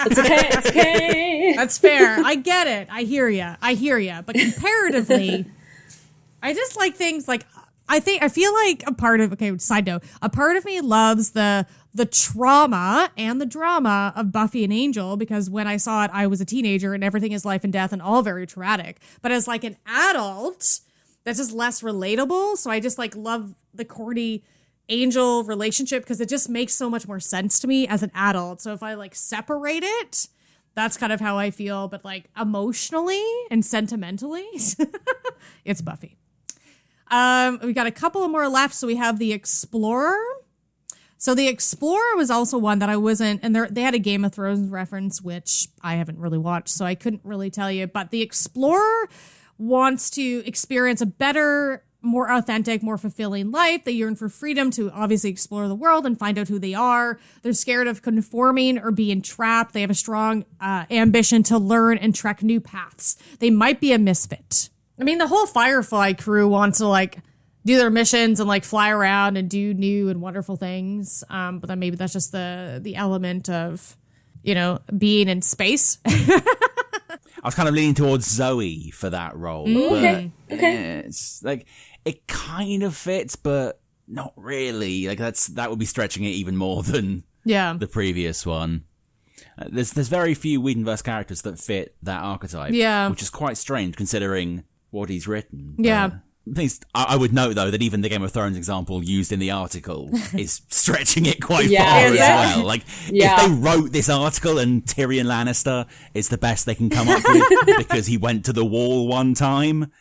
It's okay. That's fair. I get it. I hear you. But comparatively, I just like things like, I feel like side note, a part of me loves the trauma and the drama of Buffy and Angel, because when I saw it, I was a teenager and everything is life and death and all very traumatic. But as like an adult, that's just less relatable. So I just like love the Cordy Angel relationship because it just makes so much more sense to me as an adult. So if I like separate it, that's kind of how I feel. But like emotionally and sentimentally, it's Buffy. We got a couple of more left. So we have the Explorer. So the Explorer was also one that I wasn't, and they had a Game of Thrones reference, which I haven't really watched, so I couldn't really tell you. But the Explorer wants to experience a better, more authentic, more fulfilling life. They yearn for freedom to obviously explore the world and find out who they are. They're scared of conforming or being trapped. They have a strong ambition to learn and trek new paths. They might be a misfit. I mean, the whole Firefly crew wants to like do their missions and like fly around and do new and wonderful things. But then maybe that's just the element of, you know, being in space. I was kind of leaning towards Zoe for that role. Okay. It's like, it kind of fits, but not really. Like that would be stretching it even more than the previous one. There's very few Whedonverse characters that fit that archetype. Yeah. Which is quite strange considering what he's written. Yeah. At least I would note, though, that even the Game of Thrones example used in the article is stretching it quite far as well. Like, if they wrote this article and Tyrion Lannister is the best they can come up with because he went to the wall one time,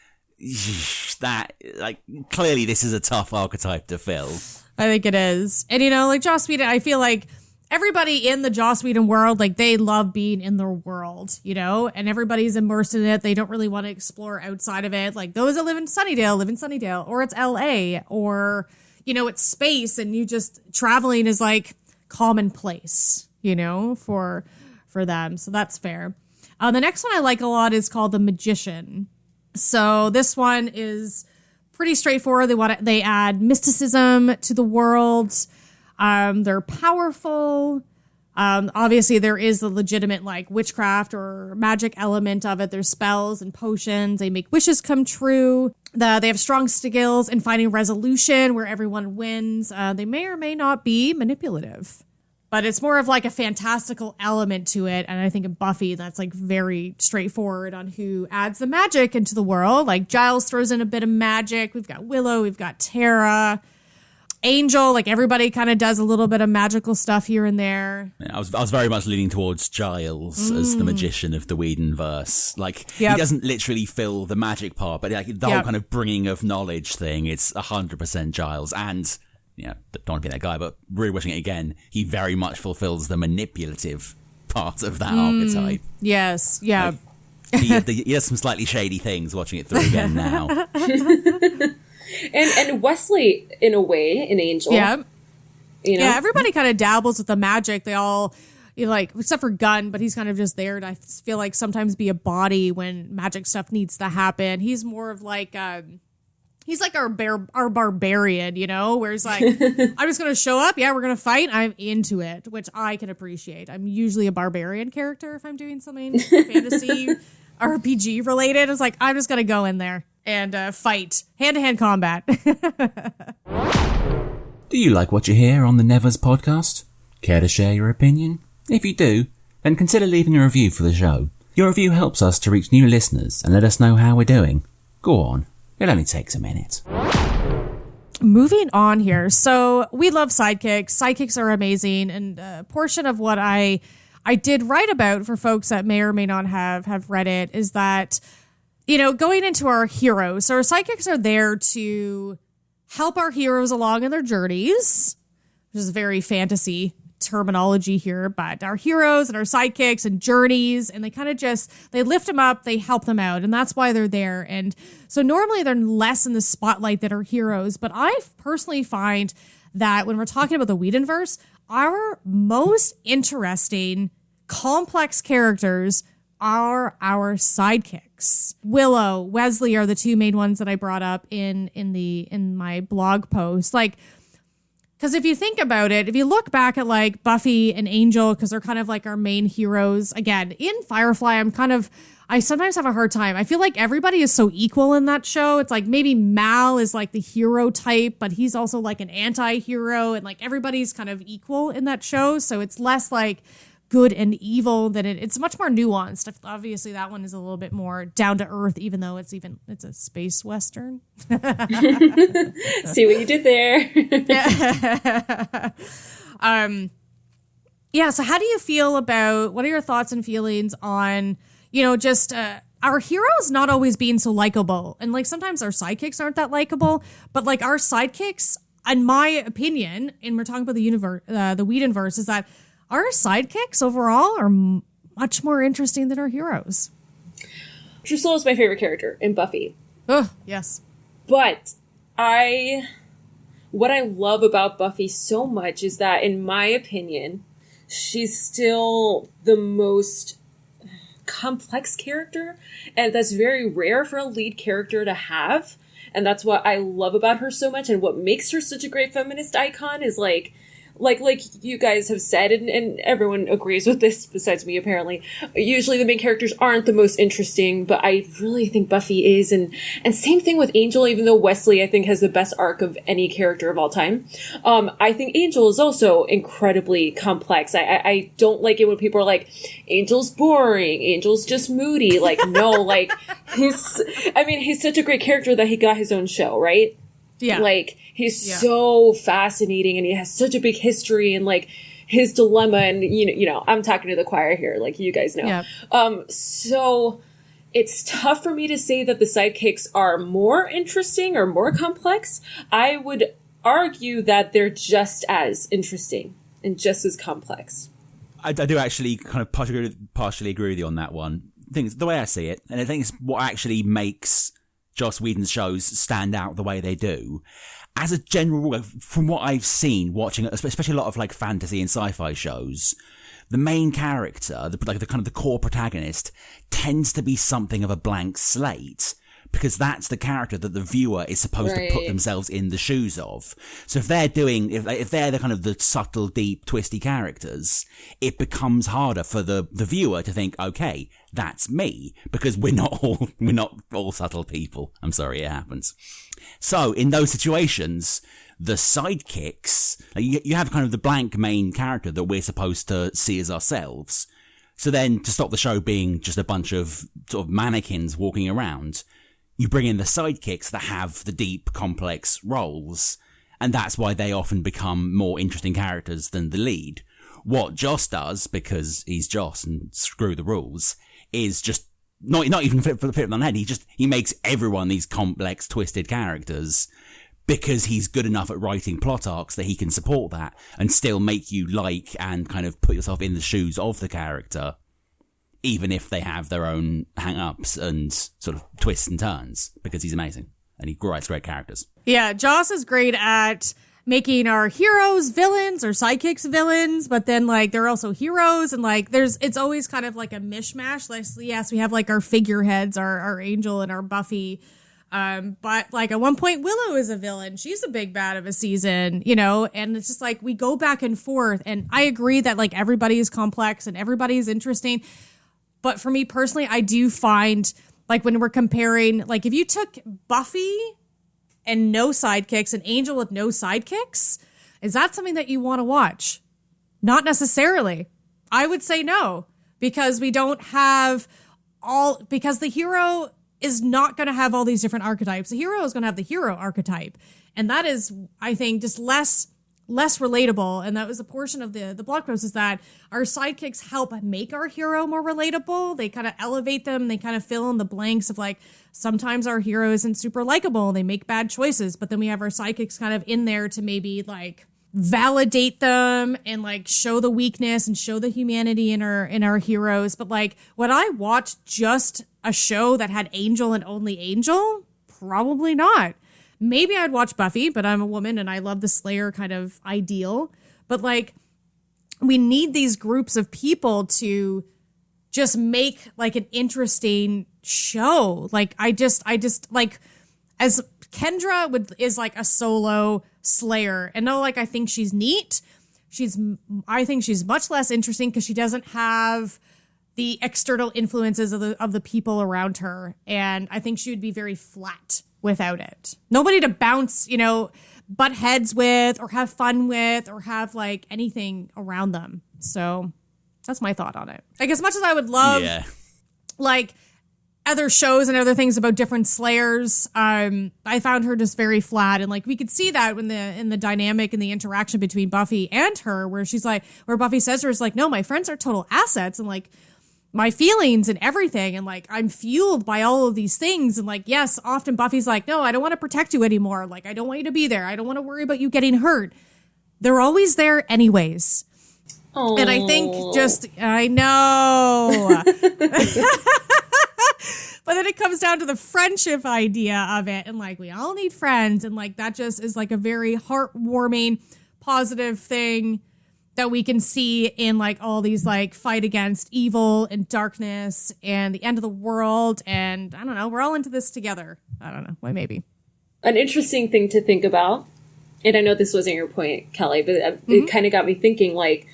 that, like, clearly this is a tough archetype to fill. I think it is. And, you know, like, Joss Whedon, I feel like everybody in the Joss Whedon world, like, they love being in their world, you know, and everybody's immersed in it. They don't really want to explore outside of it. Like, those that live in Sunnydale, or it's LA, or, you know, it's space, and you just, traveling is like commonplace, you know, for them. So that's fair. The next one I like a lot is called The Magician. So this one is pretty straightforward. They add mysticism to the world. They're powerful. Obviously there is the legitimate like witchcraft or magic element of it. There's spells and potions. They make wishes come true. They have strong skills in finding resolution where everyone wins. They may or may not be manipulative, but it's more of like a fantastical element to it. And I think in Buffy, that's like very straightforward on who adds the magic into the world. Like Giles throws in a bit of magic. We've got Willow. We've got Tara. Angel, like everybody kind of does a little bit of magical stuff here and there. Yeah, I was very much leaning towards Giles as the magician of the Whedonverse. Like, he doesn't literally fill the magic part, but like the whole kind of bringing of knowledge thing, it's 100% Giles. And, yeah, don't want to be that guy, but rewatching it again, he very much fulfills the manipulative part of that archetype. Yes, yeah. Like, he has some slightly shady things watching it through again now. And Wesley, in a way, in Angel. Yeah. You know? Yeah, everybody kind of dabbles with the magic. They all, you know, like, except for Gunn, but he's kind of just there to, I feel like, sometimes be a body when magic stuff needs to happen. He's more of like, he's like our barbarian, you know, where he's like, I'm just going to show up. Yeah, we're going to fight. I'm into it, which I can appreciate. I'm usually a barbarian character if I'm doing something fantasy RPG related. It's like, I'm just going to go in there and fight. Hand-to-hand combat. Do you like what you hear on the Nevers podcast? Care to share your opinion? If you do, then consider leaving a review for the show. Your review helps us to reach new listeners and let us know how we're doing. Go on. It only takes a minute. Moving on here. So we love sidekicks. Sidekicks are amazing. And a portion of what I did write about for folks that may or may not have read it is that, you know, going into our heroes. So our sidekicks are there to help our heroes along in their journeys, which is very fantasy terminology here, but our heroes and our sidekicks and journeys, and they kind of just, they lift them up, they help them out, and that's why they're there. And so normally they're less in the spotlight than our heroes, but I personally find that when we're talking about the Whedonverse, our most interesting, complex characters are our sidekicks. Willow, Wesley are the two main ones that I brought up in my blog post. Like, because if you think about it, if you look back at like Buffy and Angel, because they're kind of like our main heroes. Again, in Firefly, I sometimes have a hard time. I feel like everybody is so equal in that show. It's like maybe Mal is like the hero type, but he's also like an anti-hero, and like everybody's kind of equal in that show. So it's less like good and evil than it's much more nuanced. Obviously that one is a little bit more down to earth, even though it's a space western. See what you did there. Yeah. So how do you feel about, what are your thoughts and feelings on, you know, just our heroes not always being so likable. And like sometimes our sidekicks aren't that likable, but like our sidekicks, in my opinion, and we're talking about the universe, the Whedonverse, is that our sidekicks overall are much more interesting than our heroes. Drusilla is my favorite character in Buffy. Oh, yes. But what I love about Buffy so much is that, in my opinion, she's still the most complex character, and that's very rare for a lead character to have. And that's what I love about her so much, and what makes her such a great feminist icon is like you guys have said, and everyone agrees with this besides me apparently, usually the main characters aren't the most interesting, but I really think Buffy is, and same thing with Angel, even though Wesley I think has the best arc of any character of all time. I think Angel is also incredibly complex. I don't like it when people are like, Angel's boring, Angel's just moody. Like, no, like he's such a great character that he got his own show, right? Yeah. Like, he's so fascinating, and he has such a big history, and like his dilemma, and you know, I'm talking to the choir here, like you guys know. Yeah. So it's tough for me to say that the sidekicks are more interesting or more complex. I would argue that they're just as interesting and just as complex. I do actually kind of partially agree with you on that one. The way I see it, and I think it's what actually makes Joss Whedon's shows stand out the way they do. As a general rule, from what I've seen watching, especially a lot of like fantasy and sci-fi shows, the main character, the core protagonist, tends to be something of a blank slate, because that's the character that the viewer is supposed to put themselves in the shoes of. So if they're the kind of the subtle, deep, twisty characters, it becomes harder for the viewer to think, okay, that's me, because we're not all subtle people. I'm sorry, it happens. So in those situations, the sidekicks, you have kind of the blank main character that we're supposed to see as ourselves. So then, to stop the show being just a bunch of sort of mannequins walking around, you bring in the sidekicks that have the deep, complex roles, and that's why they often become more interesting characters than the lead. What Joss does, because he's Joss and screw the rules, is just not even flip on the head. He makes everyone these complex, twisted characters, because he's good enough at writing plot arcs that he can support that and still make you like and kind of put yourself in the shoes of the character, even if they have their own hang-ups and sort of twists and turns, because he's amazing and he writes great characters. Yeah, Joss is great at making our heroes villains or sidekicks villains, but then like they're also heroes, and like it's always kind of like a mishmash. Like, yes, we have like our figureheads, our Angel and our Buffy, but like at one point Willow is a villain. She's a big bad of a season, you know, and it's just like we go back and forth. And I agree that like everybody is complex and everybody is interesting. But for me personally, I do find, like, when we're comparing, like, if you took Buffy and no sidekicks and Angel with no sidekicks, is that something that you want to watch? Not necessarily. I would say no, because we don't have because the hero is not going to have all these different archetypes. The hero is going to have the hero archetype. And that is, I think, just less relatable. And that was a portion of the blog post, is that our sidekicks help make our hero more relatable. They kind of elevate them. They kind of fill in the blanks of, like, sometimes our hero isn't super likable. They make bad choices, but then we have our sidekicks kind of in there to maybe like validate them and like show the weakness and show the humanity in our heroes. But like, would I watch just a show that had Angel and only Angel? Probably not. Maybe I'd watch Buffy, but I'm a woman and I love the Slayer kind of ideal. But like, we need these groups of people to just make like an interesting show. Like, I just like, as Kendra is like a solo Slayer, and no, like, I think she's neat. I think she's much less interesting because she doesn't have the external influences of the people around her. And I think she would be very flat without it. Nobody to bounce, butt heads with or have fun with or have like anything around them. So that's my thought on it. Like, as much as I would love like other shows and other things about different Slayers, I found her just very flat. And like, we could see that in the dynamic and the interaction between Buffy and her, where she's like, where Buffy says to her, is like, no, my friends are total assets. And like, my feelings and everything. And like, I'm fueled by all of these things. And like, yes, often Buffy's like, no, I don't want to protect you anymore. Like, I don't want you to be there. I don't want to worry about you getting hurt. They're always there anyways. Aww. And I think I know. But then it comes down to the friendship idea of it. And like, we all need friends. And like, that just is like a very heartwarming, positive thing that we can see in like all these like fight against evil and darkness and the end of the world. And I don't know, we're all into this together. I don't know, why maybe. An interesting thing to think about, and I know this wasn't your point, Kelly, but it kind of got me thinking, like,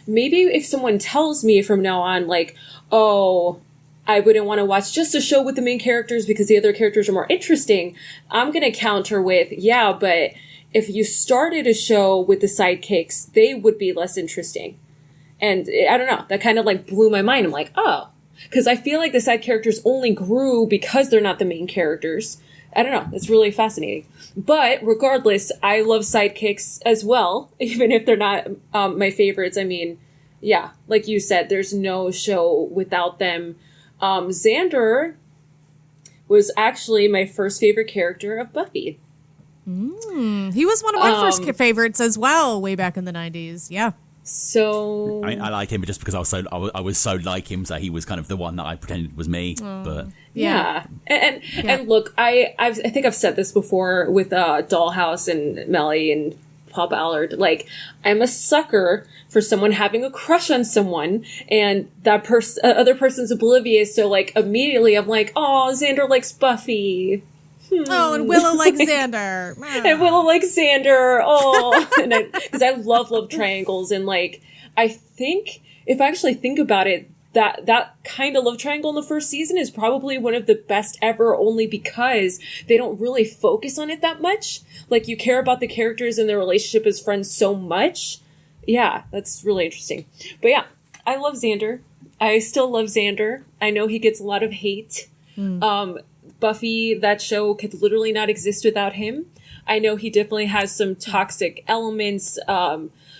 maybe if someone tells me from now on, like, oh, I wouldn't want to watch just a show with the main characters because the other characters are more interesting, I'm going to counter with, yeah, but if you started a show with the sidekicks, they would be less interesting. And I don't know, that kind of like blew my mind. I'm like, oh, because I feel like the side characters only grew because they're not the main characters. I don't know, it's really fascinating. But regardless, I love sidekicks as well, even if they're not my favorites. I mean, yeah, like you said, there's no show without them. Xander was actually my first favorite character of Buffy. He was one of my first favorites as well, way back in the 90s. Yeah. So I mean, I like him just because I was so like him, so he was kind of the one that I pretended was me. But yeah. And look, I think I've said this before with Dollhouse and Melly and Paul Ballard. Like, I'm a sucker for someone having a crush on someone, and that other person's oblivious. So like immediately, I'm like, oh, Xander likes Buffy. Oh, and Willow likes Xander. And Willow likes Xander. Oh, because I love triangles, and like I think if I actually think about it, that kind of love triangle in the first season is probably one of the best ever, only because they don't really focus on it that much. Like, you care about the characters and their relationship as friends so much. Yeah, that's really interesting. But yeah, I love Xander. I still love Xander. I know he gets a lot of hate. Buffy, that show could literally not exist without him. I know he definitely has some toxic elements.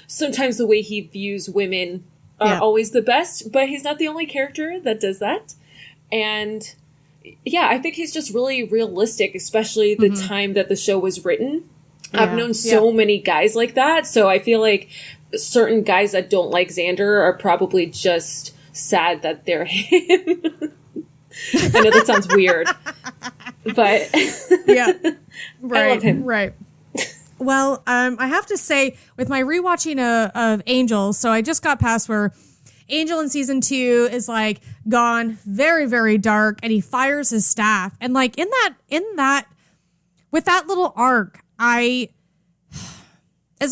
Sometimes the way he views women are always the best, but he's not the only character that does that. And yeah, I think he's just really realistic, especially the time that the show was written. Yeah. I've known so many guys like that, so I feel like certain guys that don't like Xander are probably just sad that they're him. I know that sounds weird, but yeah, right, I love him. Right. Well, I have to say, with my rewatching of Angel, so I just got past where Angel in season 2 is like gone very, very dark, and he fires his staff, and like in that, with that little arc, as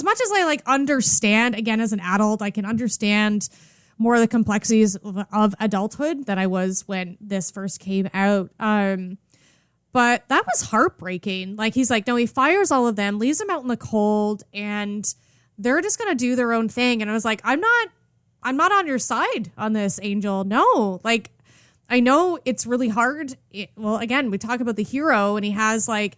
much as I like understand, again, as an adult, I can understand more of the complexities of adulthood than I was when this first came out. But that was heartbreaking. Like, he's like, no, he fires all of them, leaves them out in the cold, and they're just going to do their own thing. And I was like, I'm not on your side on this, Angel. No, like, I know it's really hard. Well, again, we talk about the hero, and he has like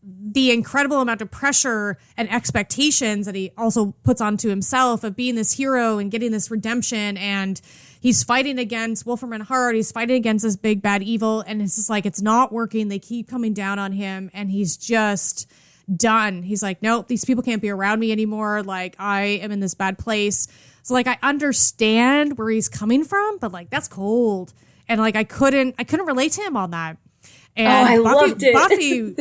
the incredible amount of pressure and expectations that he also puts onto himself of being this hero and getting this redemption. And he's fighting against Wolfram and Hart. He's fighting against this big bad evil. And it's just like, it's not working. They keep coming down on him, and he's just done. He's like, nope, these people can't be around me anymore. Like, I am in this bad place. So like, I understand where he's coming from, but like, that's cold. And like, I couldn't relate to him on that. And I loved it. Buffy,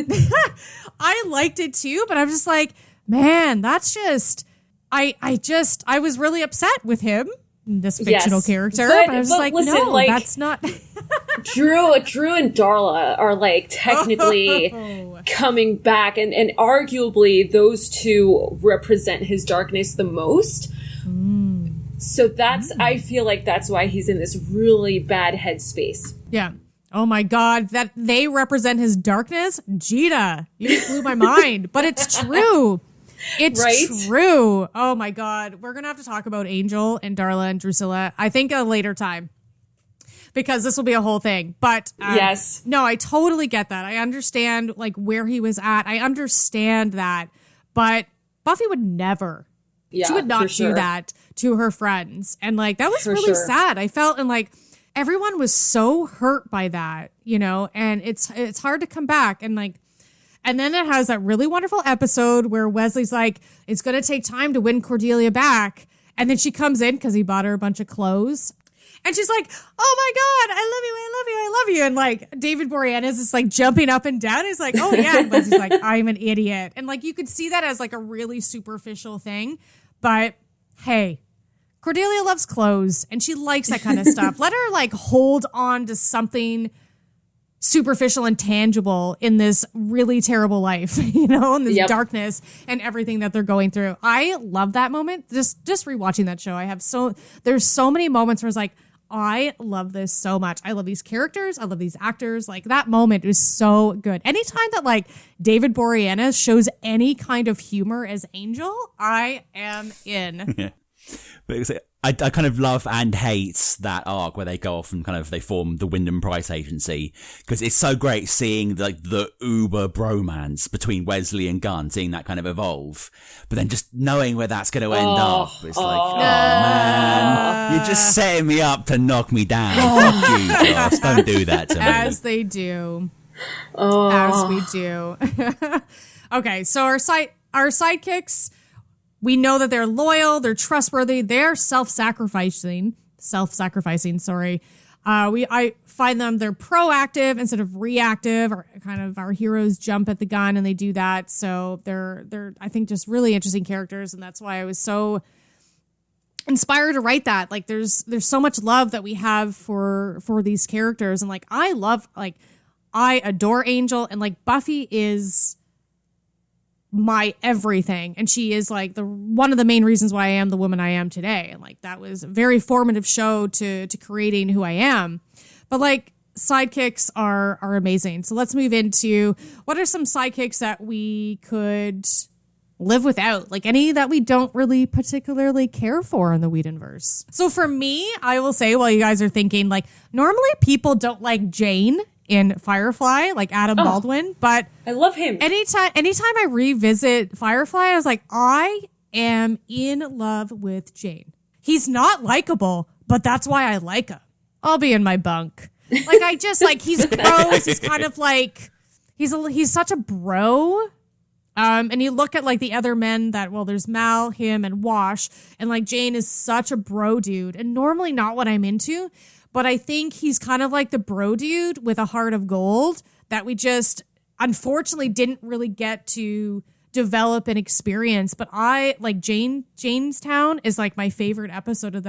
I liked it too, but I'm just like, man, that's just, I was really upset with him, this fictional character, but I was like, listen, no, like, that's not. Drew and Darla are like technically coming back, and arguably those two represent his darkness the most. So that's, I feel like that's why he's in this really bad headspace. Yeah. Oh my God, that they represent his darkness? Gina, you just blew my mind. But it's true. It's right? True. Oh my God. We're going to have to talk about Angel and Darla and Drusilla, I think, a later time, because this will be a whole thing. But yes. No, I totally get that. I understand like where he was at. I understand that. But Buffy would never Yeah, she would not for sure. do that to her friends. And like, that was For really sure. sad. I felt, and like, everyone was so hurt by that, you know, and it's hard to come back. And like, and then it has that really wonderful episode where Wesley's like, it's going to take time to win Cordelia back. And then she comes in because he bought her a bunch of clothes. And she's like, oh my God, I love you, I love you, I love you. And like David Boreanaz is like jumping up and down. He's like, oh yeah. And Leslie's like, I'm an idiot. And like, you could see that as like a really superficial thing. But hey, Cordelia loves clothes and she likes that kind of stuff. Let her like hold on to something superficial and tangible in this really terrible life, you know, in this darkness and everything that they're going through. I love that moment. Just rewatching that show. There's so many moments where it's like, I love this so much. I love these characters. I love these actors. Like that moment is so good. Anytime that like David Boreanaz shows any kind of humor as Angel, I am in. Yeah. But I kind of love and hate that arc where they go off and kind of they form the Wyndham Price Agency, because it's so great seeing like the uber bromance between Wesley and Gunn, seeing that kind of evolve, but then just knowing where that's going to end up, it's like, oh man, you're just setting me up to knock me down. Fuck you, Joss. Don't do that to me. As they do. As we do. Okay, so our sidekicks, we know that they're loyal, they're trustworthy, they're self-sacrificing. I find them, they're proactive instead of reactive, or kind of our heroes jump at the gun and they do that. So they're I think just really interesting characters, and that's why I was so inspired to write that. Like there's so much love that we have for these characters, and like I adore Angel, and like Buffy is my everything, and she is like one of the main reasons why I am the woman I am today, and like that was a very formative show to creating who I am. But like sidekicks are amazing. So let's move into what are some sidekicks that we could live without, like any that we don't really particularly care for in the Whedonverse. So for me, I will say, while you guys are thinking, like normally people don't like Jane in Firefly, like Adam Baldwin, but I love him. Anytime I revisit Firefly, I was like, I am in love with Jane. He's not likable, but that's why I like him. I'll be in my bunk. Like I just like, he's gross. He's kind of like, he's such a bro. And you look at like the other men that, well, there's Mal, him, and Wash, and like Jane is such a bro dude, and normally not what I'm into. But I think he's kind of like the bro dude with a heart of gold that we just unfortunately didn't really get to develop and experience. But I like Jamestown is like my favorite episode of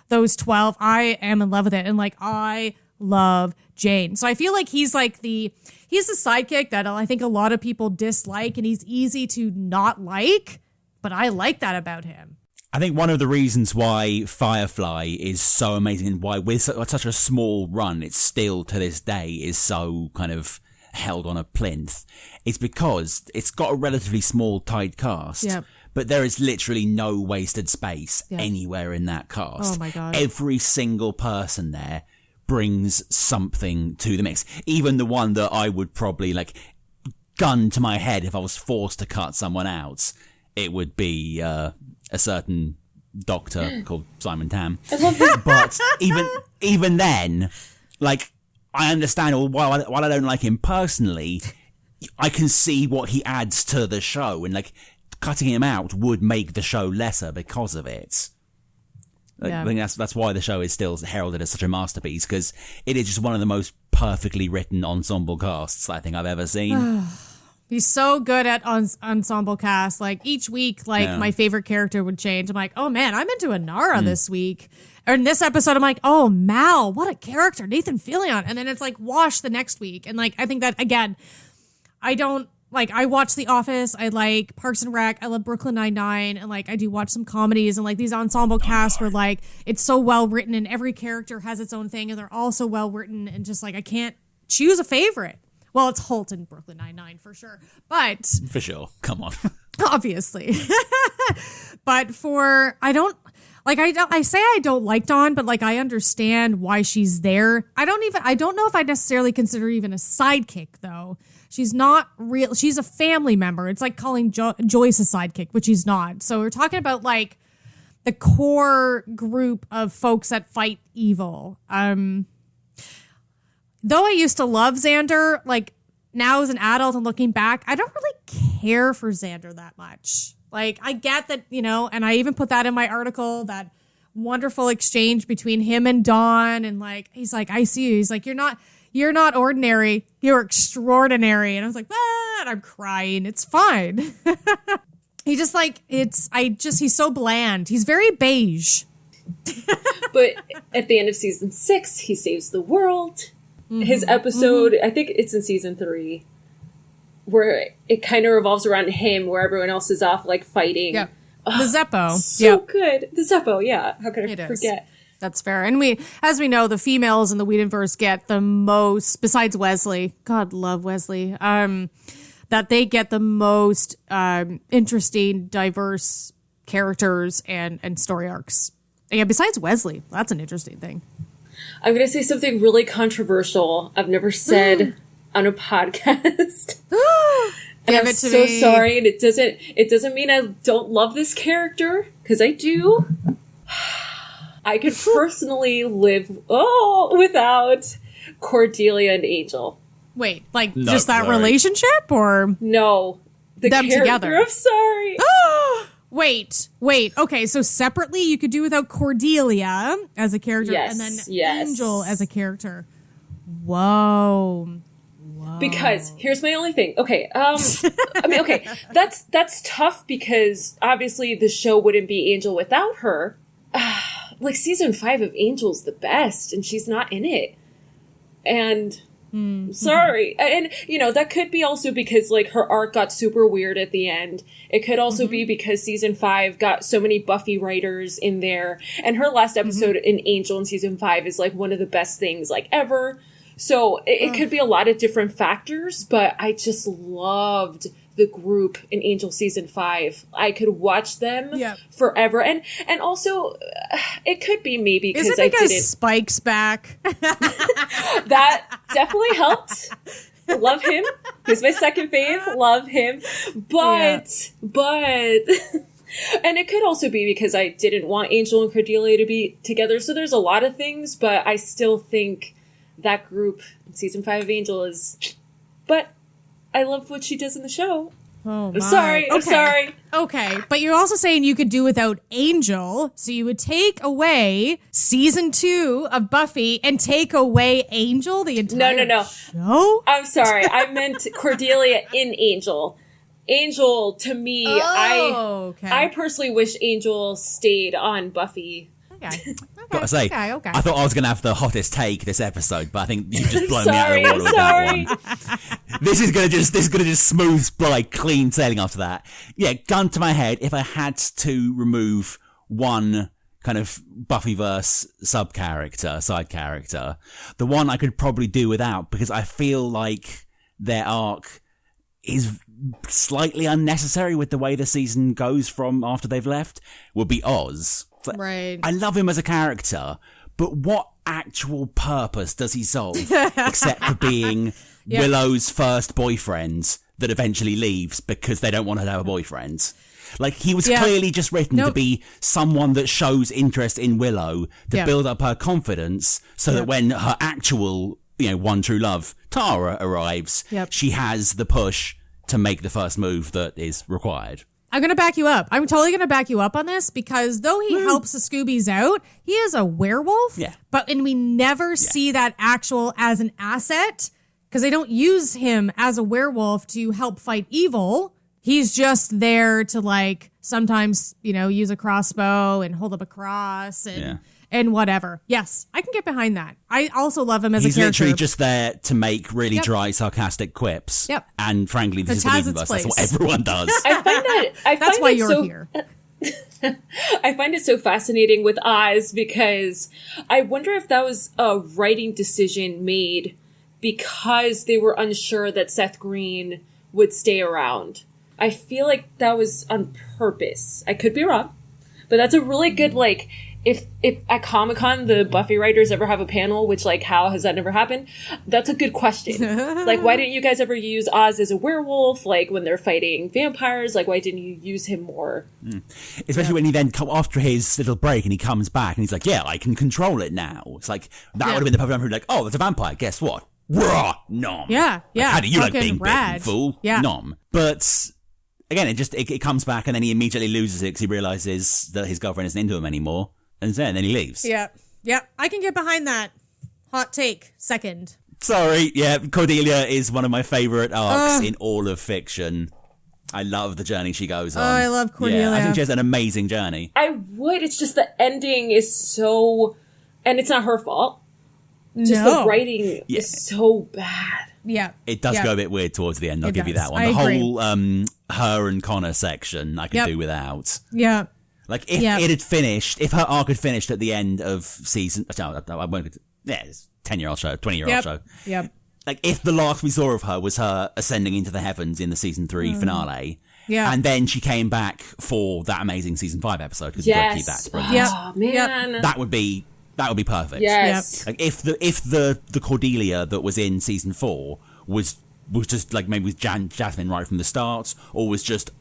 those 12. I am in love with it. And like, I love Jane. So I feel like he's the sidekick that I think a lot of people dislike, and he's easy to not like, but I like that about him. I think one of the reasons why Firefly is so amazing, and why with such a small run, it's still to this day is so kind of held on a plinth, is because it's got a relatively small, tight cast. Yep. But there is literally no wasted space anywhere in that cast. Oh my God. Every single person there brings something to the mix. Even the one that I would probably like gun to my head if I was forced to cut someone out, it would be a certain doctor called Simon Tam. But even then, like, I understand, while I don't like him personally, I can see what he adds to the show, and like cutting him out would make the show lesser because of it. Like, I think that's why the show is still heralded as such a masterpiece, because it is just one of the most perfectly written ensemble casts I think I've ever seen. He's so good at ensemble cast. Like each week, my favorite character would change. I'm like, oh man, I'm into Inara this week. Or in this episode, I'm like, oh, Mal, what a character, Nathan Fillion. And then it's like Wash the next week. And like, I think that again, I watch The Office. I like Parks and Rec. I love Brooklyn Nine-Nine. And like, I do watch some comedies, and like these ensemble casts where like, it's so well written and every character has its own thing and they're all so well written, and just like, I can't choose a favorite. Well, it's Holt in Brooklyn Nine-Nine for sure. But for sure. Come on. Obviously. But I say I don't like Dawn, but like I understand why she's there. I don't know if I necessarily consider even a sidekick though, She's not real. She's a family member. It's like calling Joyce a sidekick, which she's not. So we're talking about like the core group of folks that fight evil. Though I used to love Xander, like now as an adult and looking back, I don't really care for Xander that much. Like, I get that, you know, and I even put that in my article, that wonderful exchange between him and Dawn. And like, he's like, I see you. He's like, you're not ordinary. You're extraordinary. And I was like, and I'm crying. It's fine. He just like, he's so bland. He's very beige. But at the end of season 6, he saves the world. His episode, I think it's in season 3, where it kind of revolves around him, where everyone else is off like fighting. Yeah. The Zeppo. So good. The Zeppo, yeah. How could I forget? That's fair. And as we know, the females in the Whedonverse get the most, besides Wesley, God love Wesley, that they get the most interesting, diverse characters and story arcs. And yeah, besides Wesley, that's an interesting thing. I'm going to say something really controversial I've never said on a podcast. And I'm so sorry. And it doesn't mean I don't love this character, because I do. I could personally live without Cordelia and Angel. Wait, like just that relationship, or no, the them character, together? I'm sorry. Wait. Okay, so separately you could do without Cordelia as a character, and then Angel as a character. Whoa. Because here's my only thing. Okay, I mean, okay, that's tough because obviously the show wouldn't be Angel without her. Like season 5 of Angel's the best, and she's not in it. And sorry, and you know that could be also because like her arc got super weird at the end. It could also be because season 5 got so many Buffy writers in there, and her last episode in Angel in season 5 is like one of the best things like ever. So it could be a lot of different factors, but I just loved the group in Angel season 5. I could watch them forever. And also, it could be maybe because I didn't... Spike's back? That definitely helped. Love him. He's my second fave. Love him. But... And it could also be because I didn't want Angel and Cordelia to be together. So there's a lot of things, but I still think that group in season 5 of Angel is... But I love what she does in the show. Oh, I'm sorry. I'm sorry. Okay, but you're also saying you could do without Angel, so you would take away season 2 of Buffy and take away Angel the entire show? I'm sorry. I meant Cordelia in Angel. Angel, to me, I personally wish Angel stayed on Buffy. Okay. Gotta say, okay. I thought I was going to have the hottest take this episode, but I think you just blown me out of the water with that one. This is going to just smooth, like, clean sailing after that. Yeah, gun to my head, if I had to remove one kind of Buffyverse side character, the one I could probably do without, because I feel like their arc is slightly unnecessary with the way the season goes from after they've left, would be Oz. Right. I love him as a character, but what actual purpose does he solve except for being Willow's first boyfriend that eventually leaves because they don't want her to have a boyfriend? Like, he was clearly just written to be someone that shows interest in Willow to build up her confidence so that when her actual, one true love, Tara, arrives, she has the push to make the first move that is required. I'm going to back you up. I'm totally going to back you up on this because though he helps the Scoobies out, he is a werewolf. Yeah. And we never see that actual as an asset because they don't use him as a werewolf to help fight evil. He's just there to like sometimes, use a crossbow and hold up a cross and whatever. Yes, I can get behind that. I also love him as a character. He's literally just there to make really dry, sarcastic quips. Yep. And frankly, this is the Whedonverse. That's what everyone does. That's why you're here. I find it so fascinating with Oz because I wonder if that was a writing decision made because they were unsure that Seth Green would stay around. I feel like that was on purpose. I could be wrong, but that's a really good, if at Comic-Con the Buffy writers ever have a panel, which like how has that never happened? That's a good question. Like, why didn't you guys ever use Oz as a werewolf? Like when they're fighting vampires, like why didn't you use him more? Especially when he then after his little break and he comes back and he's like, yeah, I can control it now. It's like that would have been the perfect moment. Like, oh, there's a vampire. Guess what? Raw, nom. Yeah. Like, how do you like Fucking being rad. bitten, fool? Yeah. Nom. But again, it comes back and then he immediately loses it because he realizes that his girlfriend isn't into him anymore. And then he leaves. Yeah. I can get behind that. Hot take. Second. Sorry. Yeah. Cordelia is one of my favorite arcs in all of fiction. I love the journey she goes on. Oh, I love Cordelia. Yeah, I think she has an amazing journey. I would. It's just the ending is so, and it's not her fault. Just the writing is so bad. Yeah. It does go a bit weird towards the end. I'll give you that one. The whole her and Connor section I could do without. Yeah. Like, if it had finished, if her arc had finished at the end of season... No, I won't... Yeah, it's a 10-year-old show, 20-year-old show. Yep. Like, if the last we saw of her was her ascending into the heavens in the season 3 finale, and then she came back for that amazing season 5 episode, because you've got to keep that brilliant. Oh, man. That would be perfect. Yes. Like, if the Cordelia that was in season 4 was just, like, maybe with Jasmine right from the start, or was just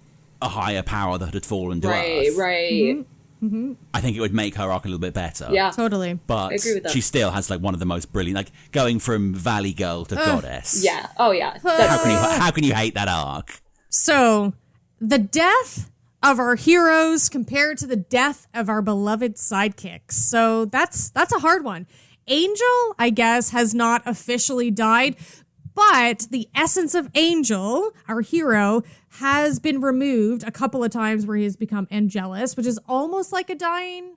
a higher power that had fallen to Earth. Right. Mm-hmm. I think it would make her arc a little bit better. Yeah. Totally. But I agree with that. she still has like one of the most brilliant, like going from Valley Girl to Goddess. Yeah. Oh, yeah. How can you hate that arc? So, the death of our heroes compared to the death of our beloved sidekicks. So that's a hard one. Angel, I guess, has not officially died, but the essence of Angel, our hero, has been removed a couple of times where he has become angelus, which is almost like a dying.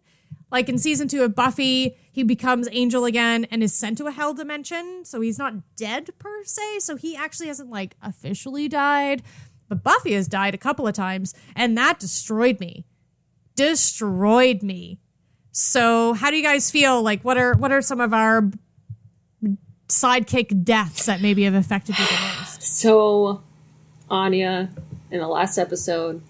Like in season 2 of Buffy, he becomes Angel again and is sent to a hell dimension. So he's not dead per se. So he actually hasn't like officially died. But Buffy has died a couple of times and that destroyed me. So how do you guys feel? Like what are some of our sidekick deaths that maybe have affected you the most? So, Anya, in the last episode,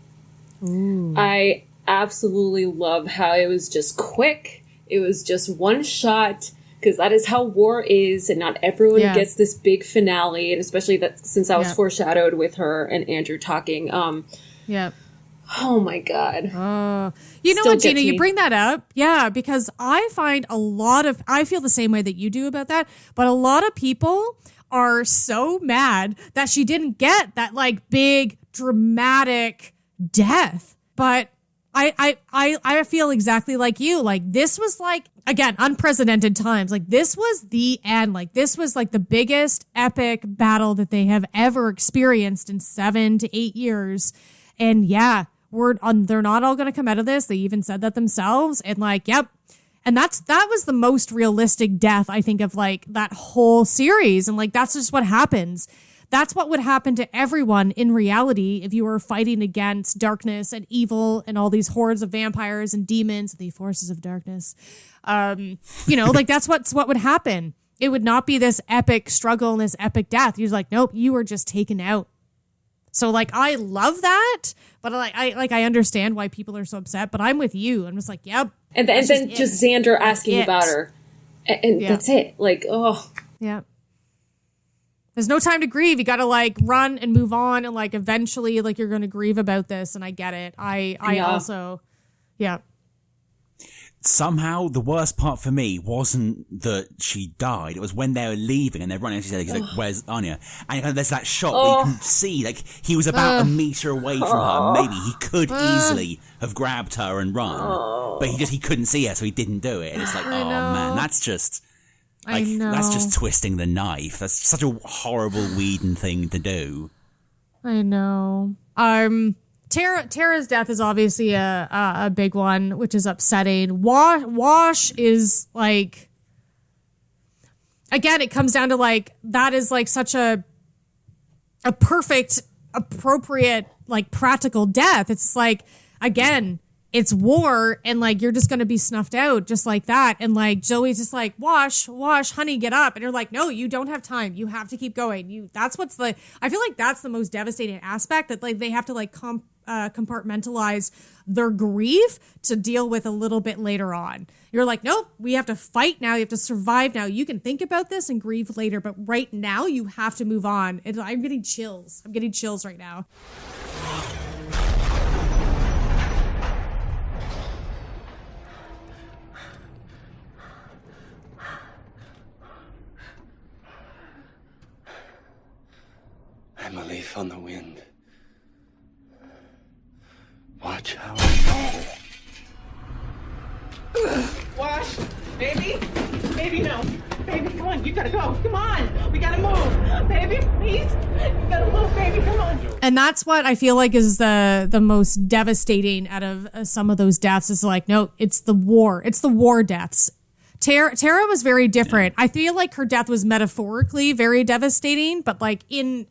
I absolutely love how it was just quick. It was just one shot, because that is how war is, and not everyone gets this big finale, and especially that since that was foreshadowed with her and Andrew talking. Oh my God. You know what, Gina, you bring that up. Yeah, because I find I feel the same way that you do about that, but a lot of people are so mad that she didn't get that like big dramatic death. But I feel exactly like you. Like this was like, again, unprecedented times. Like this was the end. Like this was like the biggest epic battle that they have ever experienced in 7 to 8 years. And they're not all going to come out of this. They even said that themselves. And like, yep. And that was the most realistic death, I think, of like that whole series. And like, that's just what happens. That's what would happen to everyone in reality if you were fighting against darkness and evil and all these hordes of vampires and demons, the forces of darkness. Like that's what would happen. It would not be this epic struggle and this epic death. You're like, nope, you were just taken out. So like, I love that, but I understand why people are so upset, but I'm with you. I'm just like, yep. And then just Xander asking about her. And that's it. Like, oh. Yeah. There's no time to grieve. You got to like run and move on. And like, eventually like you're going to grieve about this. And I get it. I also. Somehow the worst part for me wasn't that she died. It was when they were leaving and they're running. She said, he's like, where's Anya? And there's that shot where you can see, like, he was about a meter away from her. Maybe he could easily have grabbed her and run, but he couldn't see her, so he didn't do it. And it's like, man, that's just twisting the knife. That's such a horrible Whedon thing to do. I know. Tara's death is obviously a big one, which is upsetting. Wash is like, again, it comes down to like, that is like such a perfect, appropriate, like practical death. It's like, again, it's war and like you're just gonna be snuffed out just like that. And like Joey's just like, wash, honey, get up. And you're like, no, you don't have time. You have to keep going. I feel like that's the most devastating aspect, that like they have to like compartmentalize their grief to deal with a little bit later on. You're like, nope, we have to fight now. You have to survive now. You can think about this and grieve later, but right now you have to move on. And I'm getting chills. I'm getting chills right now. I'm a leaf on the wind. Watch how I go. Wash, baby, no, baby, come on, you gotta go, come on, we gotta move, baby, please, you gotta move, baby, come on. And that's what I feel like is the most devastating out of some of those deaths. Is like, no, it's the war deaths. Tara was very different. I feel like her death was metaphorically very devastating, but like in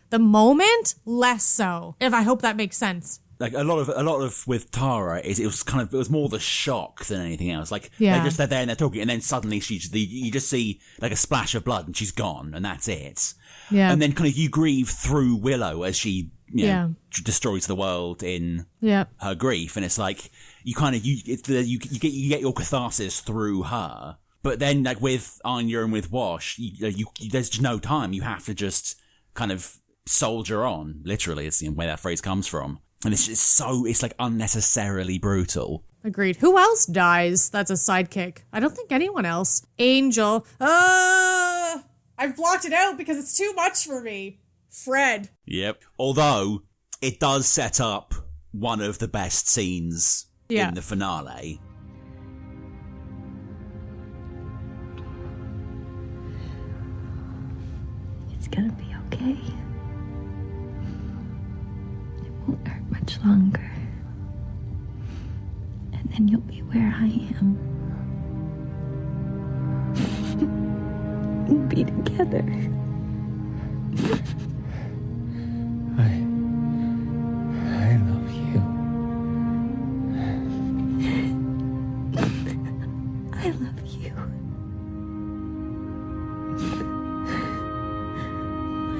the moment, less so. If I hope that makes sense. Like a lot of with Tara it was more the shock than anything else. Like they're there and they're talking, and then suddenly you just see like a splash of blood and she's gone, and that's it. Yeah. And then kind of you grieve through Willow as she destroys the world in her grief, and it's like you get your catharsis through her. But then, like with Anya and with Wash, there's just no time. You have to just kind of soldier on. Literally, it's where that phrase comes from. And it's just it's like unnecessarily brutal. Agreed. Who else dies? That's a sidekick. I don't think anyone else. Angel. I've blocked it out because it's too much for me. Fred. Yep. Although it does set up one of the best scenes in the finale. It's gonna be okay. It won't hurt much longer. And then you'll be where I am. We'll be together. I love you. I love you.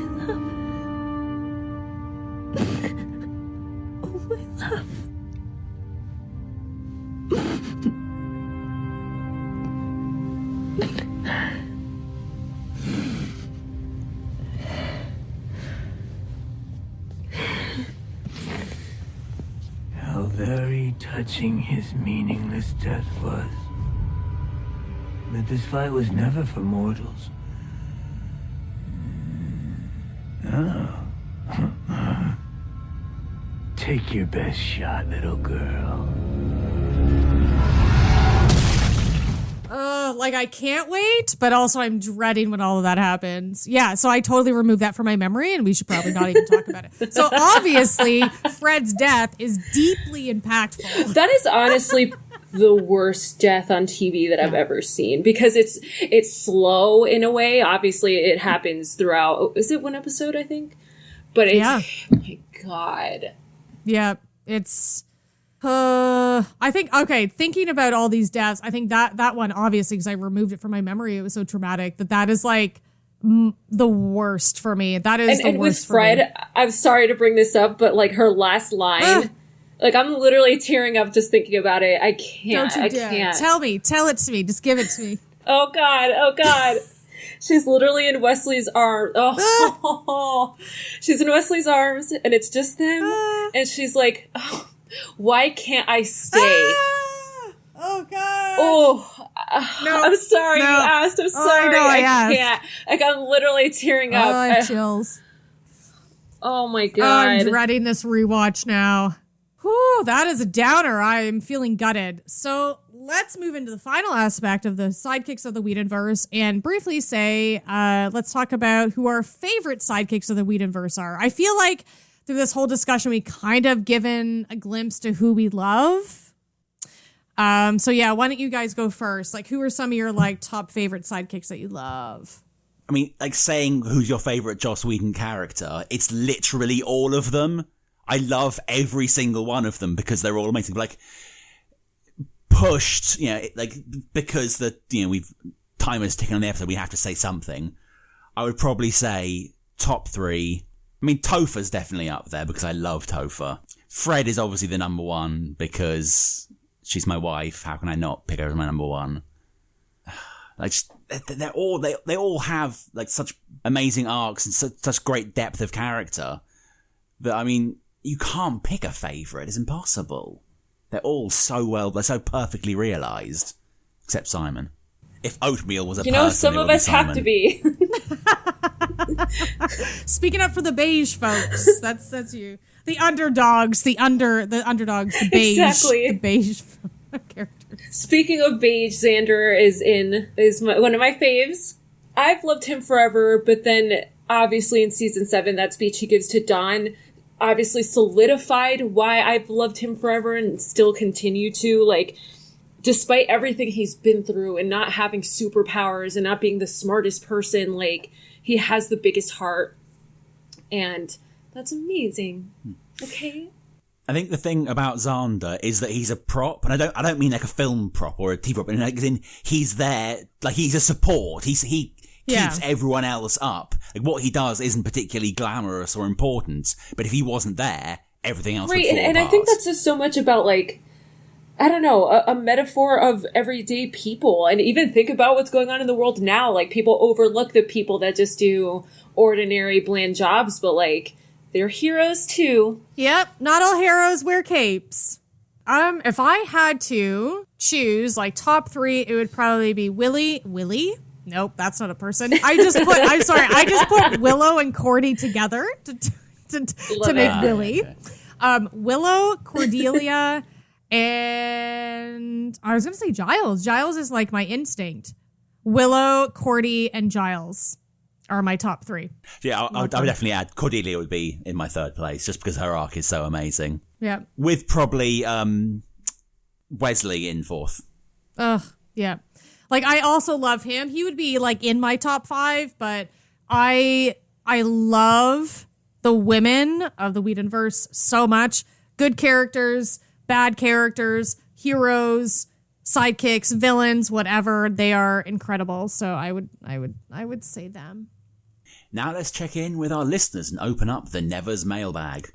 My love. Oh, my love. How very touching his meaningless death was. But this fight was never for mortals. Oh. Take your best shot, little girl. Like I can't wait, but also I'm dreading when all of that happens. Yeah, so I totally removed that from my memory, and we should probably not even talk about it. So obviously, Fred's death is deeply impactful. That is honestly the worst death on TV that I've ever seen, because it's slow in a way. Obviously, it happens throughout. Is it one episode? I think, but it's oh my God. Yeah, it's. I think, okay, thinking about all these deaths, I think that one, obviously, because I removed it from my memory, it was so traumatic, that is like the worst for me. That is the worst with Fred, for me. I'm sorry to bring this up, but like her last line, like I'm literally tearing up just thinking about it. I can't. Don't you dare. Can't. Tell it to me. Just give it to me. Oh God. She's literally in Wesley's arms. Oh, she's in Wesley's arms, and it's just them, and she's like, oh, why can't I stay? Oh God! Oh, no, I'm sorry you asked. I'm sorry. I can't. Like I'm literally tearing up. I have chills. Oh my God! I'm dreading this rewatch now. Whew, that is a downer. I'm feeling gutted. So let's move into the final aspect of the sidekicks of the Whedonverse and briefly say, let's talk about who our favorite sidekicks of the Whedonverse are. I feel like through this whole discussion, we kind of given a glimpse to who we love. So yeah, why don't you guys go first? Like, who are some of your like top favorite sidekicks that you love? I mean, like saying who's your favorite Joss Whedon character, it's literally all of them. I love every single one of them because they're all amazing. But, like, pushed, like, because time is ticking on the episode, we have to say something. I would probably say top 3. I mean, Topher's definitely up there because I love Topher. Fred is obviously the number 1 because she's my wife. How can I not pick her as my number 1? Like, they all have like such amazing arcs and such great depth of character that, I mean, you can't pick a favourite. It's impossible. They're all they're so perfectly realised, except Simon. If oatmeal was a person, some of us have to be. Speaking up for the beige folks, that's you. The underdogs, the underdogs, the beige, exactly. The beige characters. Speaking of beige, Xander is one of my faves. I've loved him forever, but then obviously in season 7, that speech he gives to Dawn obviously solidified why I've loved him forever and still continue to. Like, despite everything he's been through and not having superpowers and not being the smartest person, like, he has the biggest heart. And that's amazing. Okay? I think the thing about Xander is that he's a prop, and I don't mean like a film prop or a TV prop, but like, he's there, like, he's a support. He keeps everyone else up. Like, what he does isn't particularly glamorous or important, but if he wasn't there, everything else would fall apart. And I think that's just so much about, like, I don't know, a metaphor of everyday people. And even think about what's going on in the world now. Like, people overlook the people that just do ordinary, bland jobs, but, like, they're heroes too. Yep, not all heroes wear capes. If I had to choose, like, top 3, it would probably be Willie? Nope, that's not a person. I just put Willow and Cordy together to make Willie. Okay. Willow, Cordelia, and I was going to say Giles. Giles is like my instinct. Willow, Cordy, and Giles are my top 3. Yeah, I would definitely add Cordelia would be in my 3rd place just because her arc is so amazing. Yeah. With probably Wesley in 4th. Yeah. Like, I also love him. He would be like in my top 5, but I love the women of the Whedonverse so much. Good characters, bad characters, heroes, sidekicks, villains, whatever. They are incredible. So I would say them. Now let's check in with our listeners and open up the Nevers mailbag.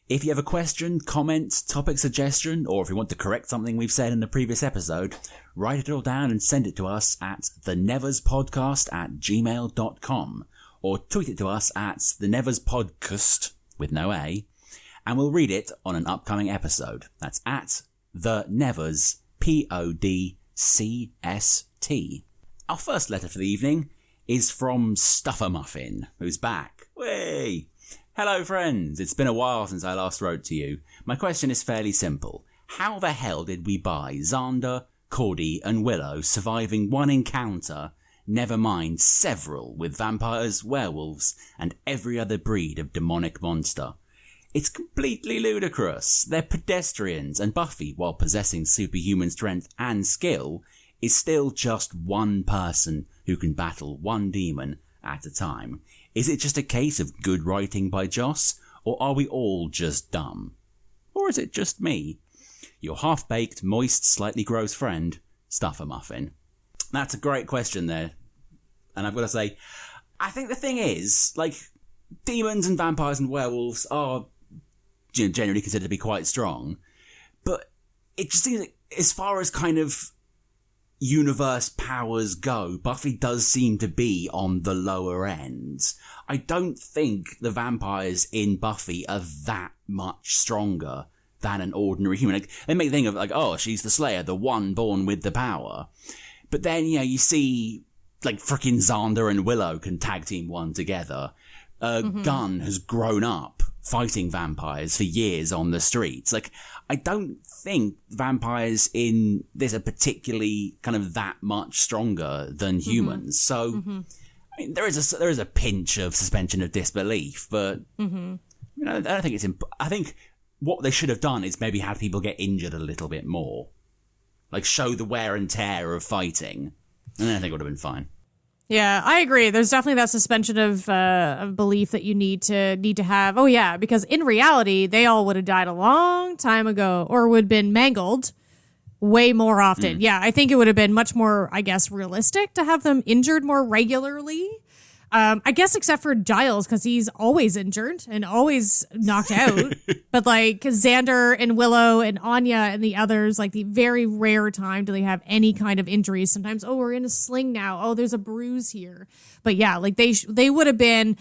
If you have a question, comment, topic suggestion, or if you want to correct something we've said in the previous episode, write it all down and send it to us at theneverspodcast@gmail.com, or tweet it to us at theneverspodcast with no A, and we'll read it on an upcoming episode. That's at theneverspodcast. Our first letter for the evening is from Stuffer Muffin, who's back. Whey! Hello friends, it's been a while since I last wrote to you. My question is fairly simple. How the hell did we buy Xander, Cordy and Willow surviving one encounter, never mind several, with vampires, werewolves and every other breed of demonic monster? It's completely ludicrous. They're pedestrians, and Buffy, while possessing superhuman strength and skill, is still just one person who can battle one demon at a time. Is it just a case of good writing by Joss, or are we all just dumb? Or is it just me? Your half-baked, moist, slightly gross friend, Stuffer Muffin. That's a great question there. And I've got to say, I think the thing is, like, demons and vampires and werewolves are generally considered to be quite strong. But it just seems like, as far as kind of universe powers go, Buffy does seem to be on the lower end. I don't think the vampires in Buffy are that much stronger than an ordinary human. Like, they make the thing of, like, oh, she's the Slayer, the one born with the power. But then, you see, like, frickin' Xander and Willow can tag team one together. Gunn has grown up fighting vampires for years on the streets. Like, I don't think vampires in this are particularly kind of that much stronger than humans. So, I mean, there is a pinch of suspension of disbelief, but I don't think it's. I think what they should have done is maybe had people get injured a little bit more, like show the wear and tear of fighting, and then I think it would have been fine. Yeah, I agree. There's definitely that suspension of belief that you need to have. Oh yeah, because in reality, they all would have died a long time ago, or would have been mangled way more often. Yeah, I think it would have been much more, I guess, realistic to have them injured more regularly. I guess except for Giles, because he's always injured and always knocked out. But like Xander and Willow and Anya and the others, like the very rare time do they have any kind of injuries. Sometimes, oh, we're in a sling now. Oh, there's a bruise here. But yeah, like they would have been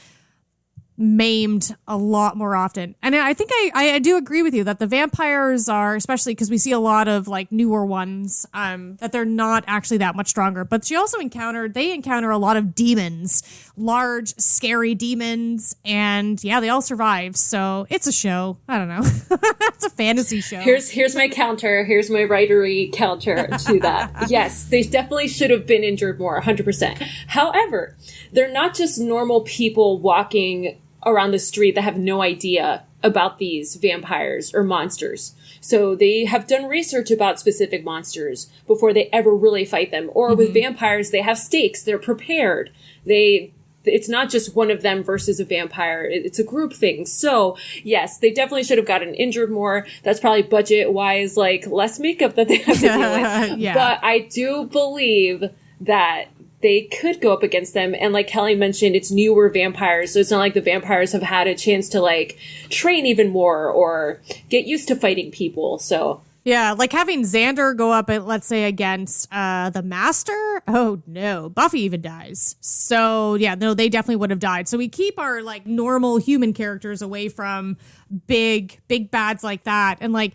maimed a lot more often. And I think I do agree with you that the vampires are, especially because we see a lot of like newer ones, that they're not actually that much stronger. But they encounter a lot of demons, large, scary demons. And yeah, they all survive. So it's a show. I don't know. It's a fantasy show. Here's my counter. Here's my writery counter to that. Yes, they definitely should have been injured more, 100%. However, they're not just normal people walking around the street that have no idea about these vampires or monsters. So they have done research about specific monsters before they ever really fight them. Or with vampires, they have stakes. They're prepared. It's not just one of them versus a vampire. It's a group thing. So yes, they definitely should have gotten injured more. That's probably budget wise, like less makeup that they have to deal with. Yeah. But I do believe that they could go up against them. And like Kelly mentioned, it's newer vampires. So it's not like the vampires have had a chance to like train even more or get used to fighting people. So yeah, like having Xander go up, let's say, against the Master. Oh no, Buffy even dies. So yeah, no, they definitely would have died. So we keep our like normal human characters away from big bads like that. And like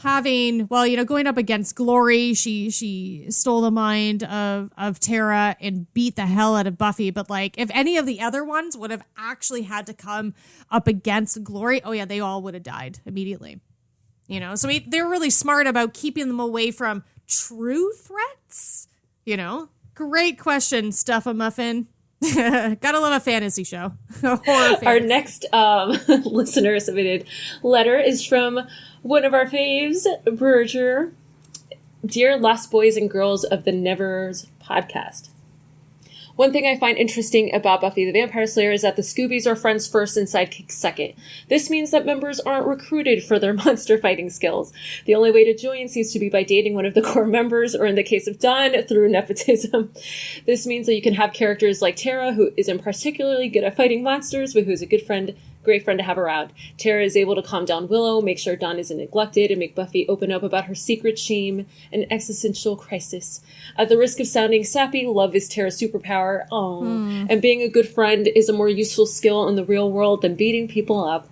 having, well, you know, going up against Glory, she stole the mind of Tara and beat the hell out of Buffy. But like, if any of the other ones would have actually had to come up against Glory, oh yeah, they all would have died immediately. You know, so they're really smart about keeping them away from true threats. You know, great question, Stuff-a-Muffin. Gotta love a fantasy show. A horror fantasy. Our next listener submitted letter is from one of our faves, Berger. Dear Lost Boys and Girls of the Nevers podcast. One thing I find interesting about Buffy the Vampire Slayer is that the Scoobies are friends first and sidekicks second. This means that members aren't recruited for their monster fighting skills. The only way to join seems to be by dating one of the core members, or in the case of Dawn, through nepotism. This means that you can have characters like Tara, who isn't particularly good at fighting monsters, but who's a great friend to have around. Tara is able to calm down Willow, make sure Dawn isn't neglected, and make Buffy open up about her secret shame and existential crisis. At the risk of sounding sappy, love is Tara's superpower. And being a good friend is a more useful skill in the real world than beating people up.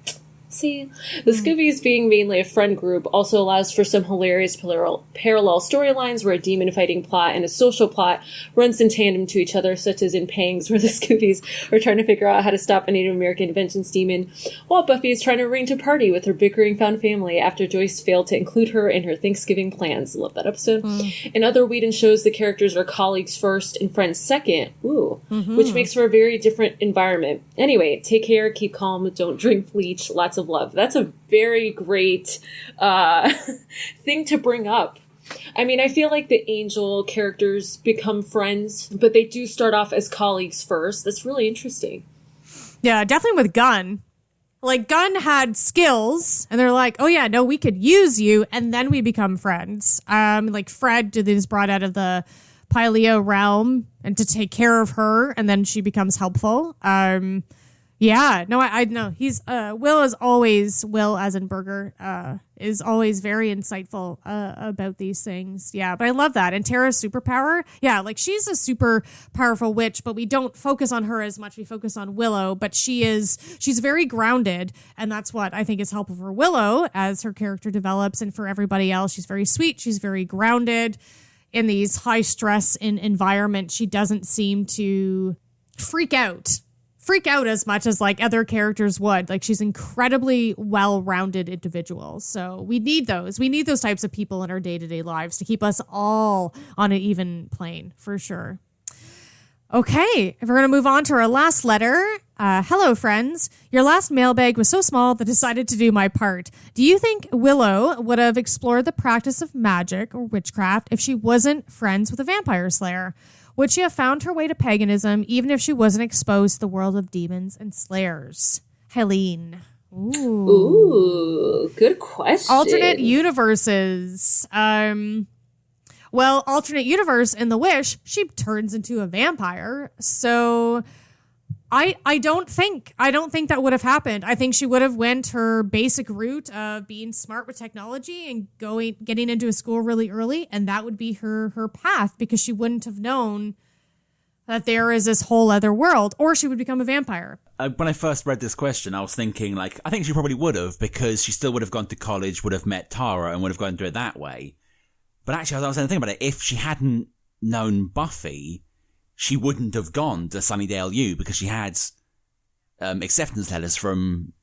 See, the Scoobies being mainly a friend group also allows for some hilarious parallel storylines where a demon fighting plot and a social plot runs in tandem to each other, such as in Pangs, where the Scoobies are trying to figure out how to stop a Native American vengeance demon, while Buffy is trying to arrange a party with her bickering found family after Joyce failed to include her in her Thanksgiving plans. Love that episode. In other Whedon shows, the characters are colleagues first and friends second, which makes for a very different environment. Anyway, take care, keep calm, don't drink bleach, lots of love. That's a very great thing to bring up. I mean, I feel like the Angel characters become friends, but they do start off as colleagues first. That's really interesting. Yeah, definitely with Gunn. Like, Gunn had skills, and they're like, oh yeah, no, we could use you, and then we become friends. Like Fred is brought out of the Paleo realm and to take care of her, and then she becomes helpful. Yeah, no, I know. He's, Will is always, Will as in Burger, is always very insightful, about these things. Yeah, but I love that. And Tara's superpower, yeah, like she's a super powerful witch, but we don't focus on her as much. We focus on Willow, but she's very grounded. And that's what I think is helpful for Willow as her character develops. And for everybody else, she's very sweet. She's very grounded in these high stress environments. She doesn't seem to freak out as much as like other characters would. Like, she's incredibly well-rounded individual. So we need those types of people in our day-to-day lives to keep us all on an even plane, for sure. Okay, if we're going to move on to our last letter. Hello, friends. Your last mailbag was so small that I decided to do my part. Do you think Willow would have explored the practice of magic or witchcraft if she wasn't friends with a vampire slayer? would she have found her way to paganism even if she wasn't exposed to the world of demons and slayers? Helene. Ooh, good question. Alternate universes. Well, alternate universe in The Wish, she turns into a vampire. So I don't think that would have happened. I think she would have went her basic route of being smart with technology and getting into a school really early, and that would be her path, because she wouldn't have known that there is this whole other world, or she would become a vampire. When I first read this question, I was thinking, like, I think she probably would have, because she still would have gone to college, would have met Tara, and would have gone through it that way. But actually, as I was saying about it, if she hadn't known Buffy, she wouldn't have gone to Sunnydale U, because she had acceptance letters from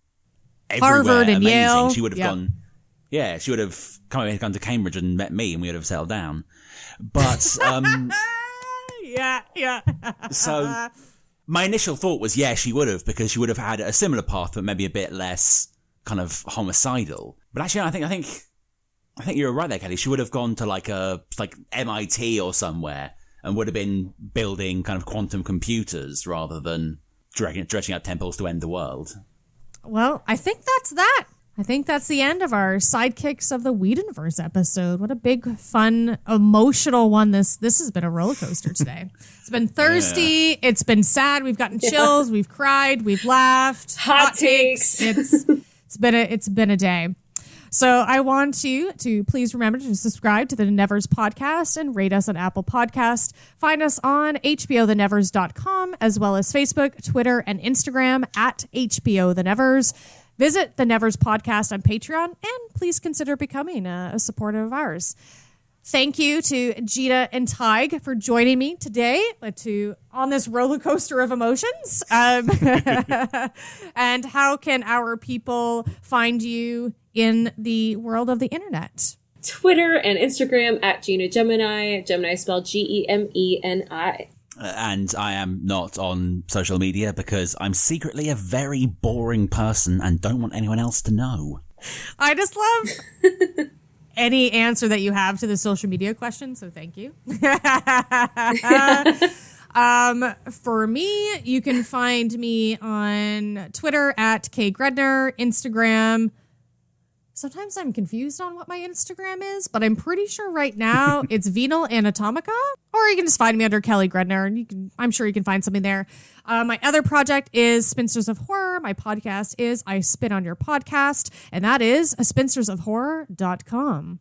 everywhere. Harvard and amazing. Yale. She would have gone. Yeah, she would have gone to Cambridge and met me, and we would have settled down. But yeah. So my initial thought was, yeah, she would have, because she would have had a similar path, but maybe a bit less kind of homicidal. But actually, I think you're right there, Kelly. She would have gone to like MIT or somewhere, and would have been building kind of quantum computers rather than dredging up temples to end the world. Well, I think that's that. I think that's the end of our Sidekicks of the Whedonverse episode. What a big, fun, emotional one. This has been a roller coaster today. It's been thirsty. Yeah. It's been sad. We've gotten chills. We've cried. We've laughed. Hot takes. It's been a day. So I want you to please remember to subscribe to the Nevers podcast and rate us on Apple Podcast. Find us on hbothenevers.com, as well as Facebook, Twitter, and Instagram at hbothenevers. Visit the Nevers podcast on Patreon, and please consider becoming a supporter of ours. Thank you to Gina and Taheg for joining me today on this roller coaster of emotions. And how can our people find you in the world of the internet? Twitter and Instagram at Gina Gemini. Gemini spelled Gemeni. And I am not on social media because I'm secretly a very boring person and don't want anyone else to know. I just love any answer that you have to the social media question, so thank you. For me, you can find me on Twitter at Gredner, Instagram. Sometimes I'm confused on what my Instagram is, but I'm pretty sure right now it's Venal Anatomica. Or you can just find me under Kelly Gredner, and I'm sure you can find something there. My other project is Spinsters of Horror. My podcast is I Spit on Your Podcast, and that is spinstersofhorror.com.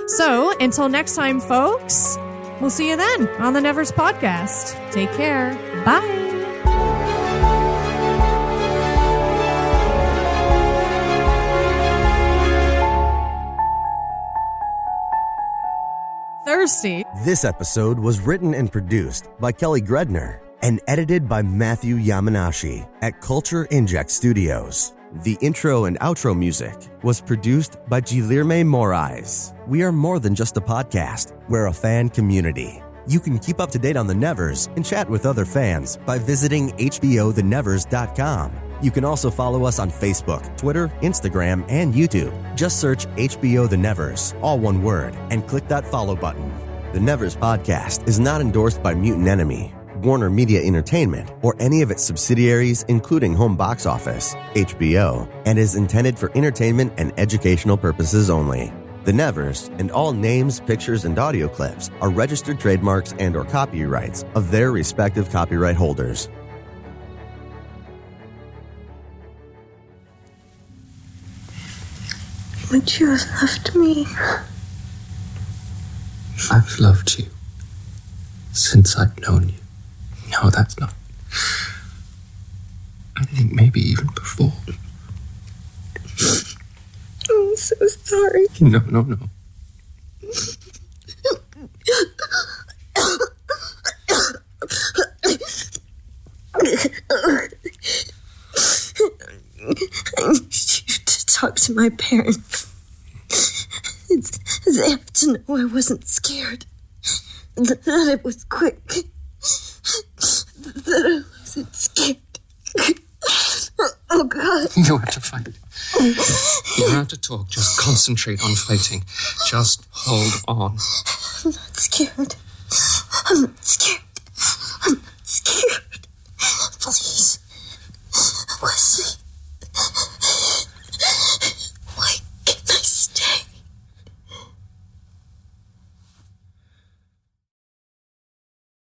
So until next time, folks, we'll see you then on the Nevers Podcast. Take care. Bye. Thirsty. This episode was written and produced by Kelly Gredner and edited by Matthew Yamanashi at Culture Inject Studios. The intro and outro music was produced by Guilherme Moraes. We are more than just a podcast. We're a fan community. You can keep up to date on the Nevers and chat with other fans by visiting hbothenevers.com. You can also follow us on Facebook, Twitter, Instagram, and YouTube. Just search HBO The Nevers, all one word, and click that follow button. The Nevers Podcast is not endorsed by Mutant Enemy, Warner Media Entertainment, or any of its subsidiaries, including Home Box Office, HBO, and is intended for entertainment and educational purposes only. The Nevers and all names, pictures, and audio clips are registered trademarks and or copyrights of their respective copyright holders. Would you have loved me? I've loved you since I've known you. No, that's not. I think maybe even before. I'm so sorry. No. I need you to talk to my parents. They have to know I wasn't scared. That it was quick. That I wasn't scared. Oh, God. You don't have to fight. You don't have to talk. Just concentrate on fighting. Just hold on. I'm not scared. I'm not scared.